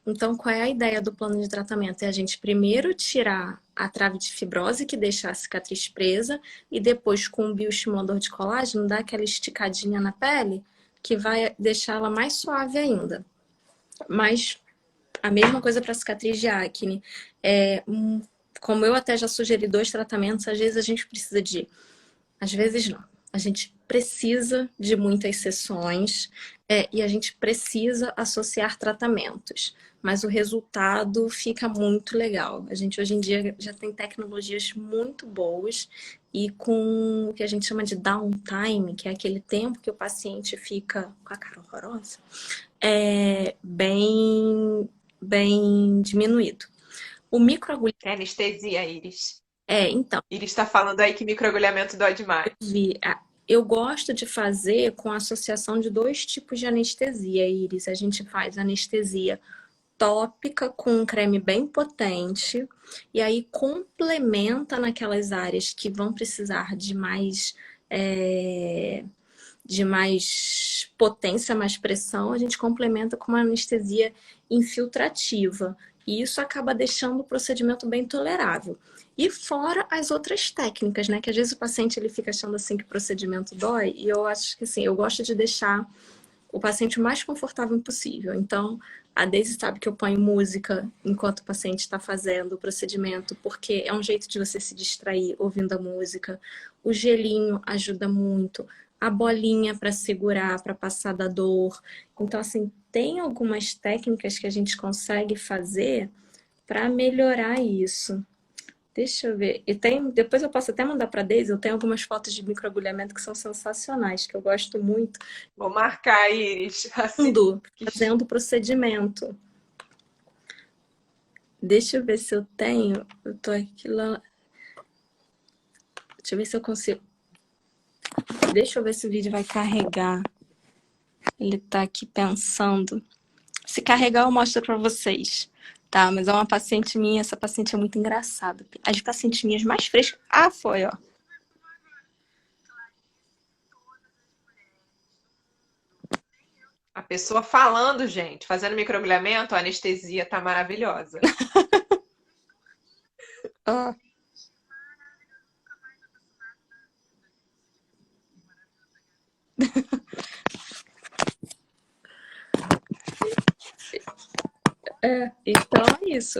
Então, qual é a ideia do plano de tratamento? É a gente primeiro tirar a trave de fibrose que deixa a cicatriz presa e depois com o bioestimulador de colágeno dar aquela esticadinha na pele que vai deixar ela mais suave ainda. Mas a mesma coisa para cicatriz de acne. Como eu até já sugeri 2 tratamentos, às vezes a gente precisa de... Às vezes não. A gente precisa de muitas sessões e a gente precisa associar tratamentos. Mas o resultado fica muito legal. A gente hoje em dia já tem tecnologias muito boas e com o que a gente chama de downtime, que é aquele tempo que o paciente fica com a cara horrorosa, bem diminuído. O microagulhamento... É anestesia, Iris. Então. Iris está falando aí que microagulhamento dói demais. Eu gosto de fazer com a associação de 2 tipos de anestesia, Iris. A gente faz anestesia tópica com um creme bem potente e aí complementa naquelas áreas que vão precisar de mais potência, mais pressão, a gente complementa com uma anestesia infiltrativa. E isso acaba deixando o procedimento bem tolerável. E fora as outras técnicas, né? Que às vezes o paciente ele fica achando assim que o procedimento dói. E eu acho que assim, eu gosto de deixar o paciente o mais confortável possível. Então, a Daisy sabe que eu ponho música enquanto o paciente está fazendo o procedimento, porque é um jeito de você se distrair ouvindo a música. O gelinho ajuda muito. A bolinha para segurar, para passar da dor. Então, assim, tem algumas técnicas que a gente consegue fazer para melhorar isso. Deixa eu ver. E depois eu posso até mandar para a Daisy, eu tenho algumas fotos de microagulhamento que são sensacionais, que eu gosto muito. Vou marcar, Iris. Assim, fazendo o procedimento. Deixa eu ver se eu tenho. Eu tô aqui lá. Deixa eu ver se eu consigo. Deixa eu ver se o vídeo vai carregar. Ele tá aqui pensando. Se carregar, eu mostro para vocês. Tá, mas é uma paciente minha, essa paciente é muito engraçada. As pacientes minhas mais frescas... foi, ó. A pessoa falando, gente, fazendo microagulhamento, a anestesia tá maravilhosa. Então é isso.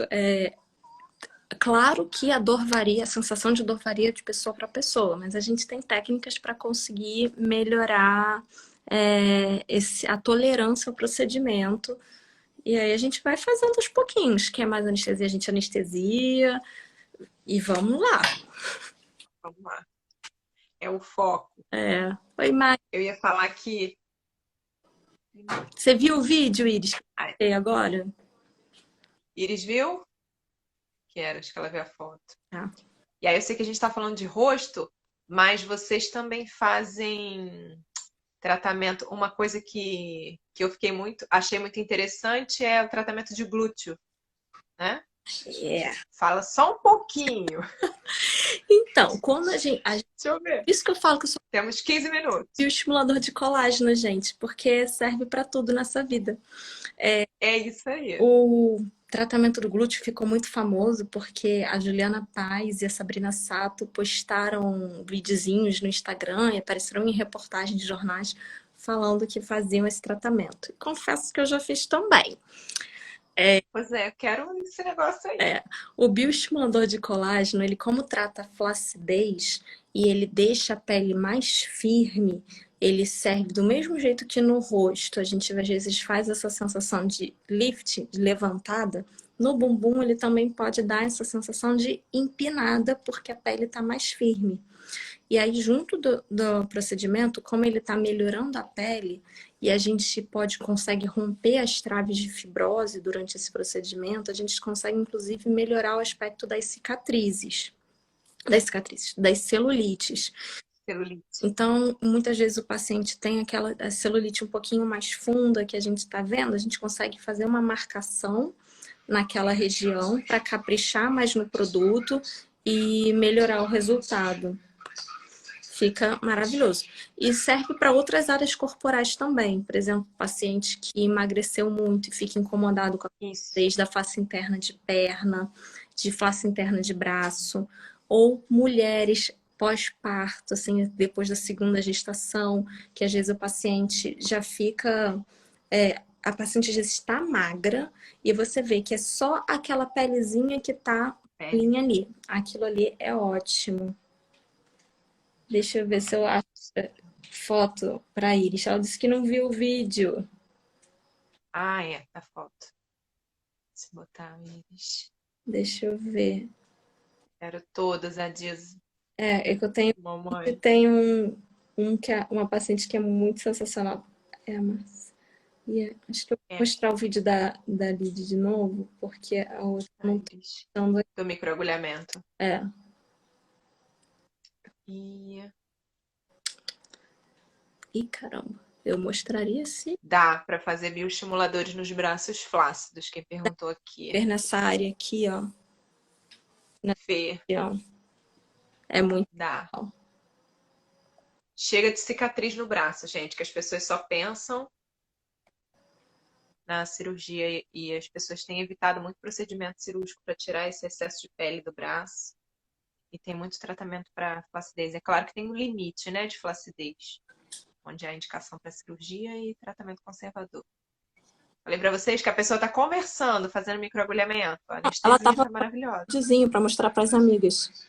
Claro que a dor varia, a sensação de dor varia de pessoa para pessoa, mas a gente tem técnicas para conseguir melhorar a tolerância ao procedimento. E aí a gente vai fazendo aos pouquinhos. Quer mais anestesia, a gente anestesia. E vamos lá. Vamos lá. É o foco. Oi, Mari. Eu ia falar que... Você viu o vídeo, Iris? Agora? Iris viu? Acho que ela viu a foto. Tá. E aí eu sei que a gente está falando de rosto, mas vocês também fazem tratamento. Uma coisa que eu achei muito interessante é o tratamento de glúteo, né? Fala só um pouquinho. Então, quando a gente... Deixa eu ver. Isso que eu falo que eu sou... Temos 15 minutos. E o estimulador de colágeno, gente, porque serve para tudo nessa vida. É isso aí. O tratamento do glúteo ficou muito famoso porque a Juliana Paz e a Sabrina Sato postaram videozinhos no Instagram e apareceram em reportagens de jornais falando que faziam esse tratamento. E confesso que eu já fiz também. Pois é, eu quero esse negócio aí. O bioestimulador de colágeno, ele como trata a flacidez e ele deixa a pele mais firme, ele serve do mesmo jeito que no rosto. A gente às vezes faz essa sensação de lift, de levantada. No bumbum ele também pode dar essa sensação de empinada, porque a pele está mais firme. E aí, junto do procedimento, como ele está melhorando a pele, e a gente consegue romper as traves de fibrose durante esse procedimento, a gente consegue, inclusive, melhorar o aspecto das cicatrices, das celulites. Então, muitas vezes o paciente tem aquela celulite um pouquinho mais funda que a gente está vendo, a gente consegue fazer uma marcação naquela região para caprichar mais no produto e melhorar o resultado. Fica maravilhoso. E serve para outras áreas corporais também. Por exemplo, paciente que emagreceu muito e fica incomodado com a Isso. flacidez da face interna de perna, de face interna de braço, ou mulheres pós-parto, assim, depois da segunda gestação, que às vezes o paciente já fica. A paciente às vezes está magra e você vê que é só aquela pelezinha que tá Pele. ali. Aquilo ali é ótimo. Deixa eu ver se eu acho foto para Iris. Ela disse que não viu o vídeo. Ah, é, tá foto. Se botar eles. Deixa eu ver. Quero todas, a diz É que eu tenho mamãe. que é uma paciente que é muito sensacional. É a Márcia. Acho que eu vou É, mostrar o vídeo da Lid de novo, porque a outra não tá Iris. dando. Do microagulhamento. É. E Ih, caramba. Eu mostraria se dá para fazer bioestimuladores nos braços flácidos. Quem perguntou aqui? ver nessa área aqui, ó. Fê, Ó. É muito dá. legal. Chega de cicatriz no braço, gente, que as pessoas só pensam na cirurgia e as pessoas têm evitado muito procedimento cirúrgico para tirar esse excesso de pele do braço. E tem muito tratamento para flacidez. É claro que tem um limite, né, de flacidez, onde há indicação para cirurgia e tratamento conservador. Falei para vocês que a pessoa está conversando, fazendo microagulhamento. A Ela anestesia tava está maravilhosa. videozinho para mostrar para as amigas.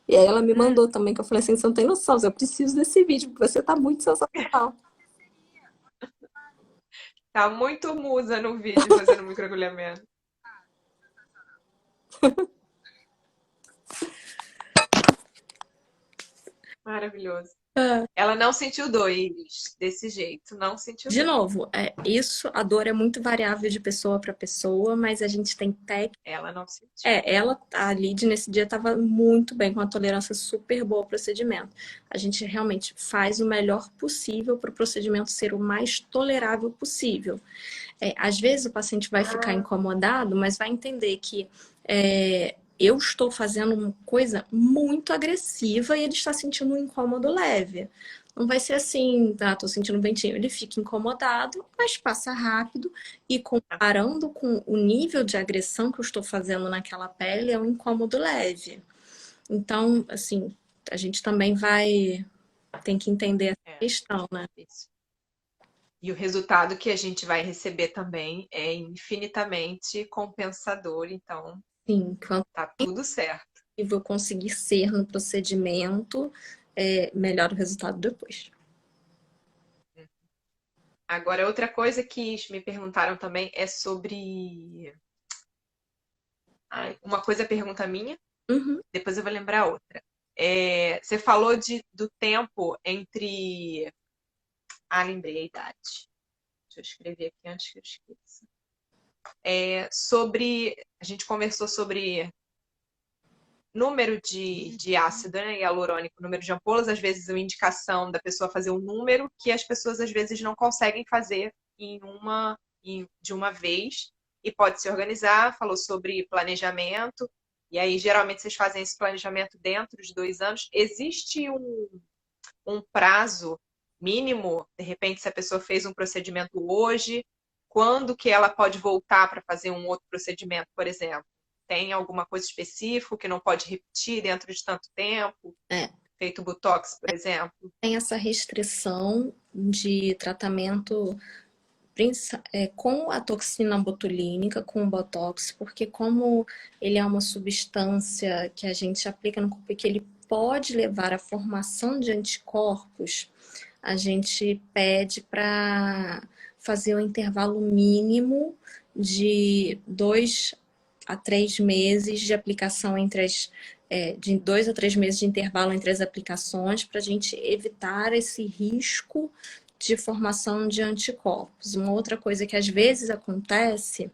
E aí ela me mandou também, que eu falei assim, você não tem noção, eu preciso desse vídeo, porque você tá muito sensacional. Tá muito musa no vídeo fazendo microagulhamento. Maravilhoso. Ela não sentiu dor, Iris, desse jeito. Não sentiu De dor. novo, a dor é muito variável de pessoa para pessoa, mas a gente tem técnica. Ela não sentiu. A Lid nesse dia estava muito bem, com uma tolerância super boa ao procedimento. A gente realmente faz o melhor possível para o procedimento ser o mais tolerável possível. Às vezes o paciente vai ficar incomodado, mas vai entender que eu estou fazendo uma coisa muito agressiva e ele está sentindo um incômodo leve. Não vai ser assim, tá, tô sentindo um ventinho. Ele fica incomodado, mas passa rápido e comparando com o nível de agressão que eu estou fazendo naquela pele, é um incômodo leve. Então, assim, a gente também tem que entender essa questão, né? Isso. E o resultado que a gente vai receber também é infinitamente compensador, então Sim, quanto tá tudo certo. eu conseguir ser no procedimento, melhora o resultado depois. Agora, outra coisa que me perguntaram também é sobre. Uma coisa é pergunta minha, depois eu vou lembrar outra. Você falou do tempo entre. Lembrei a idade. Deixa eu escrever aqui antes que eu esqueça. A gente conversou sobre número de ácido, né, hialurônico, número de ampolas, às vezes a indicação da pessoa fazer um número que as pessoas às vezes não conseguem fazer de uma vez e pode se organizar, falou sobre planejamento, e aí geralmente vocês fazem esse planejamento dentro de 2 anos. Existe um prazo mínimo, de repente se a pessoa fez um procedimento hoje, quando que ela pode voltar para fazer um outro procedimento, por exemplo? Tem alguma coisa específica que não pode repetir dentro de tanto tempo? Feito Botox, por exemplo? Tem essa restrição de tratamento com a toxina botulínica, com o Botox, porque como ele é uma substância que a gente aplica no corpo e que ele pode levar à formação de anticorpos, a gente pede para fazer um intervalo mínimo de 2 a 3 meses de aplicação de 2 a 3 meses de intervalo entre as aplicações para a gente evitar esse risco de formação de anticorpos. Uma outra coisa que às vezes acontece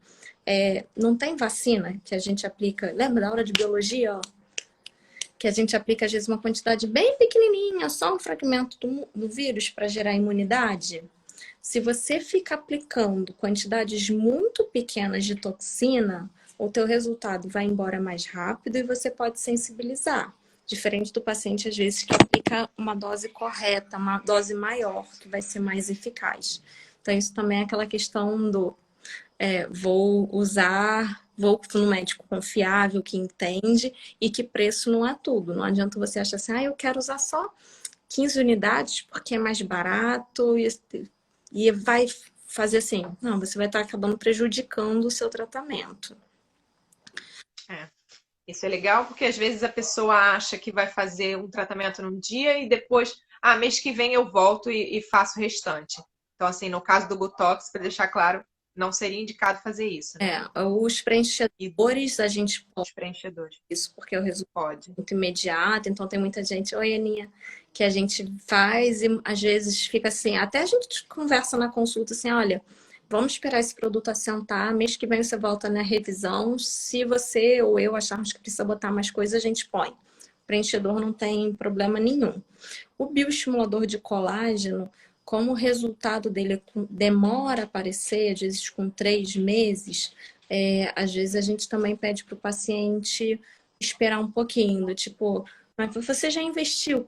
não tem vacina que a gente aplica. Lembra da aula de biologia, ó? Que a gente aplica às vezes uma quantidade bem pequenininha, só um fragmento do vírus para gerar imunidade. Se você fica aplicando quantidades muito pequenas de toxina, o teu resultado vai embora mais rápido e você pode sensibilizar. diferente do paciente, às vezes, que aplica uma dose correta, uma dose maior, que vai ser mais eficaz. Então, isso também é aquela questão do vou no médico confiável, que entende e que preço não é tudo. Não adianta você achar assim, eu quero usar só 15 unidades porque é mais barato e vai fazer assim. Não, você vai estar acabando prejudicando o seu tratamento. Isso é legal porque às vezes a pessoa acha que vai fazer um tratamento num dia e depois, mês que vem eu volto e faço o restante. Então, assim, no caso do Botox, para deixar claro, não seria indicado fazer isso, né? Os preenchedores a gente pode Os preenchedores. isso, porque o resultado Pode. é muito imediato, então tem muita gente, oi Aninha, que a gente faz e às vezes fica assim, até a gente conversa na consulta assim, olha, vamos esperar esse produto assentar, mês que vem você volta na revisão, se você ou eu acharmos que precisa botar mais coisa, a gente põe. Preenchedor não tem problema nenhum. O bioestimulador de colágeno, como o resultado dele demora a aparecer, às vezes com 3 meses, às vezes a gente também pede para o paciente esperar um pouquinho, do tipo, mas você já investiu,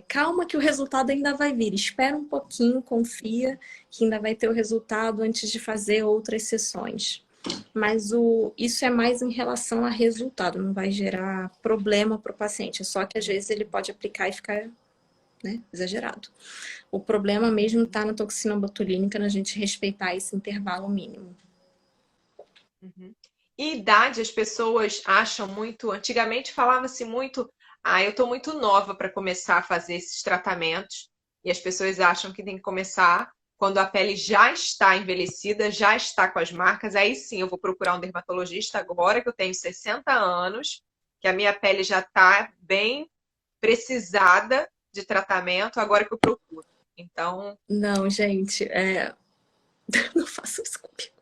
calma que o resultado ainda vai vir, espera um pouquinho, confia que ainda vai ter o resultado antes de fazer outras sessões. Mas isso é mais em relação a resultado, não vai gerar problema para o paciente, é só que às vezes ele pode aplicar e ficar, né, exagerado. O problema mesmo está na toxina botulínica, na gente respeitar esse intervalo mínimo. Uhum. E idade, as pessoas acham muito. Antigamente falava-se muito, eu estou muito nova para começar a fazer esses tratamentos. E as pessoas acham que tem que começar quando a pele já está envelhecida, já está com as marcas. Aí sim, eu vou procurar um dermatologista agora que eu tenho 60 anos, que a minha pele já está bem precisada de tratamento, agora que eu procuro. Então, Não, gente, não façam isso comigo.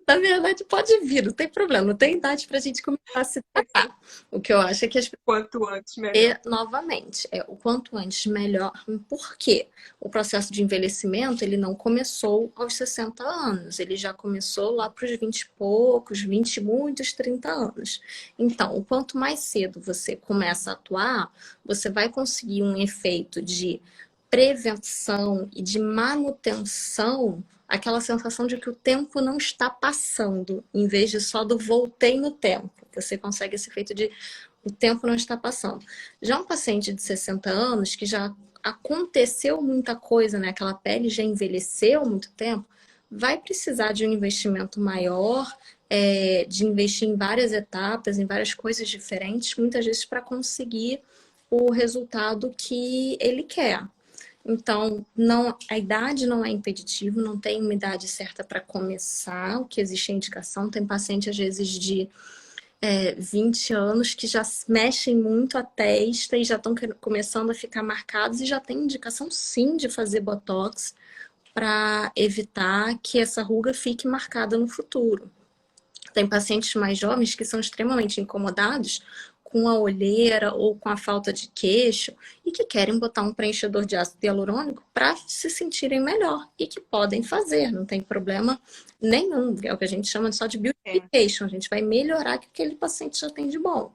Na verdade, pode vir, não tem problema, não tem idade pra gente começar a se tratar. O que eu acho é que as quanto antes, melhor. E, novamente, o quanto antes melhor. Por quê? O processo de envelhecimento, ele não começou aos 60 anos. Ele já começou lá para os 20 e poucos, 20 e muitos, 30 anos. Então, o quanto mais cedo você começa a atuar, você vai conseguir um efeito de prevenção e de manutenção, aquela sensação de que o tempo não está passando, em vez de só do voltei no tempo. Você consegue esse efeito de o tempo não está passando. Já um paciente de 60 anos, que já aconteceu muita coisa, né? Aquela pele já envelheceu muito tempo, vai precisar de um investimento maior, de investir em várias etapas, em várias coisas diferentes, muitas vezes para conseguir o resultado que ele quer. Então, a idade não é impeditivo, não tem uma idade certa para começar, o que existe é indicação. Tem paciente, às vezes, de 20 anos que já mexem muito a testa e já estão começando a ficar marcados e já tem indicação, sim, de fazer Botox para evitar que essa ruga fique marcada no futuro. Tem pacientes mais jovens que são extremamente incomodados com a olheira ou com a falta de queixo e que querem botar um preenchedor de ácido hialurônico para se sentirem melhor e que podem fazer, não tem problema nenhum. É o que a gente chama só de beautification. A gente vai melhorar o que aquele paciente já tem de bom.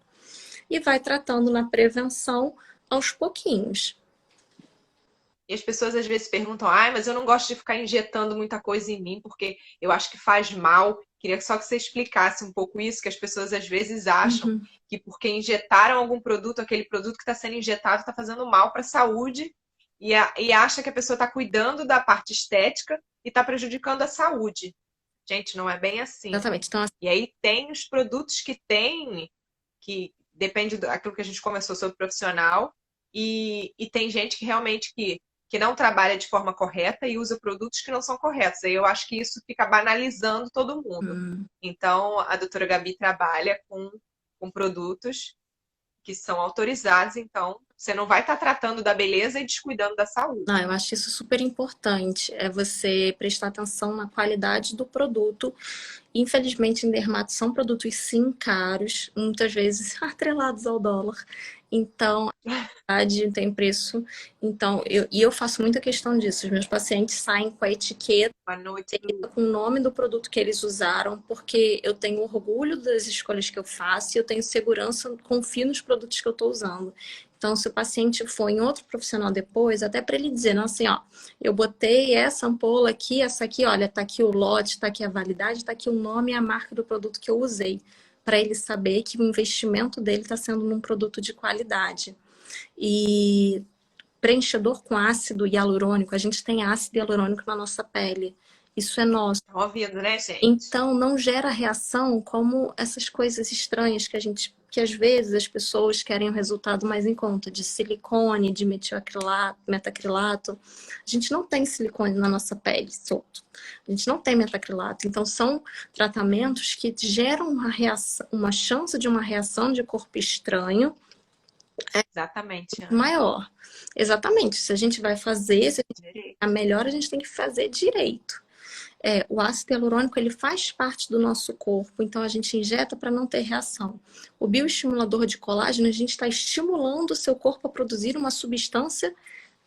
E vai tratando na prevenção aos pouquinhos. E as pessoas às vezes perguntam, mas eu não gosto de ficar injetando muita coisa em mim, porque eu acho que faz mal. Queria só que você explicasse um pouco isso, que as pessoas às vezes acham que porque injetaram algum produto, aquele produto que está sendo injetado está fazendo mal para a saúde e acha que a pessoa está cuidando da parte estética e está prejudicando a saúde. Gente, não é bem assim. Exatamente. Então, E aí tem os produtos que depende daquilo que a gente conversou sobre profissional, e tem gente que realmente que não trabalha de forma correta e usa produtos que não são corretos. Aí eu acho que isso fica banalizando todo mundo. Então, a doutora Gabi trabalha com produtos que são autorizados, então Você não vai estar tratando da beleza e descuidando da saúde. Não, eu acho isso super importante. É você prestar atenção na qualidade do produto. Infelizmente, em dermato são produtos sim caros, muitas vezes atrelados ao dólar. Então, a qualidade tem preço. Então, eu faço muita questão disso. Os meus pacientes saem com a etiqueta, Boa noite, Lu. com o nome do produto que eles usaram, porque eu tenho orgulho das escolhas que eu faço e eu tenho segurança, confio nos produtos que eu estou usando. Então, se o paciente for em outro profissional depois, até para ele dizer, não, assim, ó, eu botei essa ampola aqui, essa aqui, olha, tá aqui o lote, tá aqui a validade, tá aqui o nome e a marca do produto que eu usei, para ele saber que o investimento dele está sendo num produto de qualidade. E preenchedor com ácido hialurônico, a gente tem ácido hialurônico na nossa pele. Isso é nosso. Tá ouvindo, né, gente? Então, não gera reação como essas coisas estranhas que às vezes as pessoas querem um resultado mais em conta, de silicone, de metacrilato. A gente não tem silicone na nossa pele solto. A gente não tem metacrilato. Então, são tratamentos que geram uma reação, uma chance de uma reação de corpo estranho Exatamente, Ana. maior. Exatamente. Se a gente vai fazer, se a gente Direito. a melhor, a gente tem que fazer direito. O ácido hialurônico ele faz parte do nosso corpo, então a gente injeta para não ter reação. O bioestimulador de colágeno, a gente está estimulando o seu corpo a produzir uma substância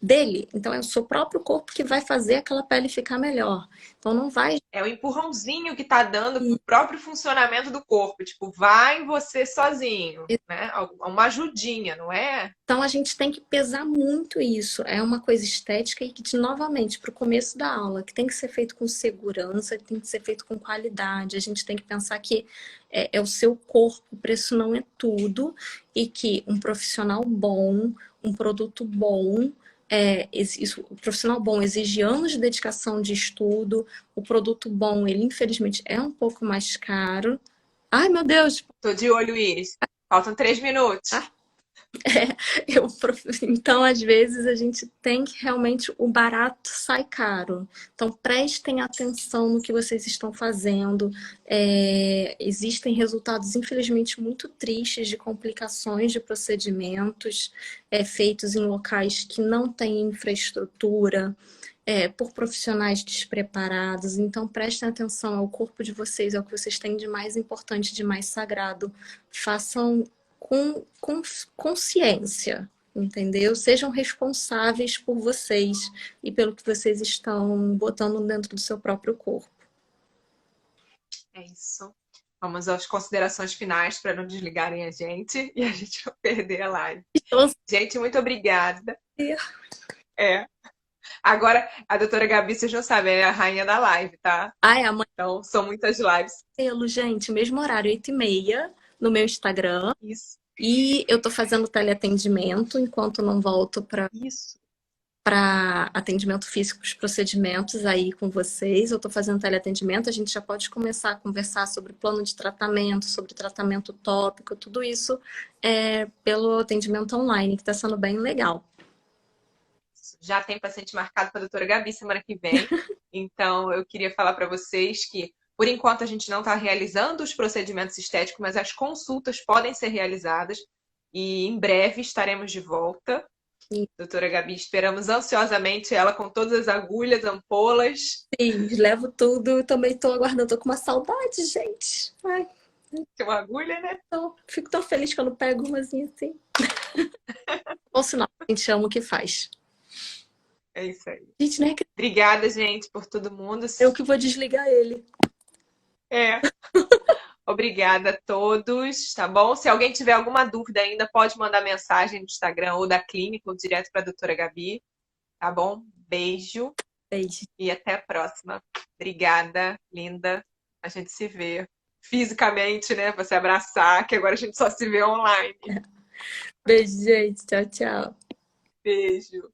dele. Então é o seu próprio corpo que vai fazer aquela pele ficar melhor. Então não vai. É o empurrãozinho que tá dando pro próprio funcionamento do corpo. Tipo, vai você sozinho, né? Uma ajudinha, não é? Então a gente tem que pesar muito isso. É uma coisa estética e que, novamente, para o começo da aula, que tem que ser feito com segurança, que tem que ser feito com qualidade. A gente tem que pensar que é o seu corpo, o preço não é tudo, e que um profissional bom, um produto bom, o profissional bom exige anos de dedicação de estudo, o produto bom, ele infelizmente é um pouco mais caro. Ai, meu Deus! Tô de olho, Iris. Faltam 3 minutos. Então, às vezes, a gente tem que realmente, o barato sai caro. Então, prestem atenção no que vocês estão fazendo. Existem resultados, infelizmente, muito tristes de complicações de procedimentos feitos em locais que não têm infraestrutura, por profissionais despreparados. Então, prestem atenção ao corpo de vocês, ao que vocês têm de mais importante, de mais sagrado. Façam com consciência, entendeu? Sejam responsáveis por vocês e pelo que vocês estão botando dentro do seu próprio corpo. É isso. Vamos às considerações finais para não desligarem a gente e a gente não perder a live. Gente, muito obrigada. Agora, a doutora Gabi, vocês já sabem, é a rainha da live, tá? Amanhã, Então, são muitas lives. gente, mesmo horário, 8h30, no meu Instagram. Isso. E eu tô fazendo teleatendimento enquanto não volto para atendimento físico, os procedimentos aí com vocês. Eu tô fazendo teleatendimento, a gente já pode começar a conversar sobre plano de tratamento, sobre tratamento tópico, tudo isso pelo atendimento online, que tá sendo bem legal. Já tem paciente marcado para a doutora Gabi semana que vem. Então, eu queria falar para vocês que, por enquanto, a gente não está realizando os procedimentos estéticos, mas as consultas podem ser realizadas. E em breve estaremos de volta. Sim. Doutora Gabi, esperamos ansiosamente ela com todas as agulhas, ampolas. Sim, levo tudo. Eu também tô aguardando. Tô com uma saudade, gente. Ai, Tem uma agulha, né? fico tão feliz quando pego umazinha assim. Bom sinal, a gente ama o que faz. É isso aí. Gente, né? Obrigada, gente, por todo mundo. Eu que vou desligar ele. Obrigada a todos, tá bom? Se alguém tiver alguma dúvida ainda, pode mandar mensagem no Instagram ou da clínica ou direto para a doutora Gabi, tá bom? Beijo. Beijo. E até a próxima. Obrigada, linda. A gente se vê fisicamente, né? Pra se abraçar, que agora a gente só se vê online. Beijo, gente. Tchau, tchau. Beijo.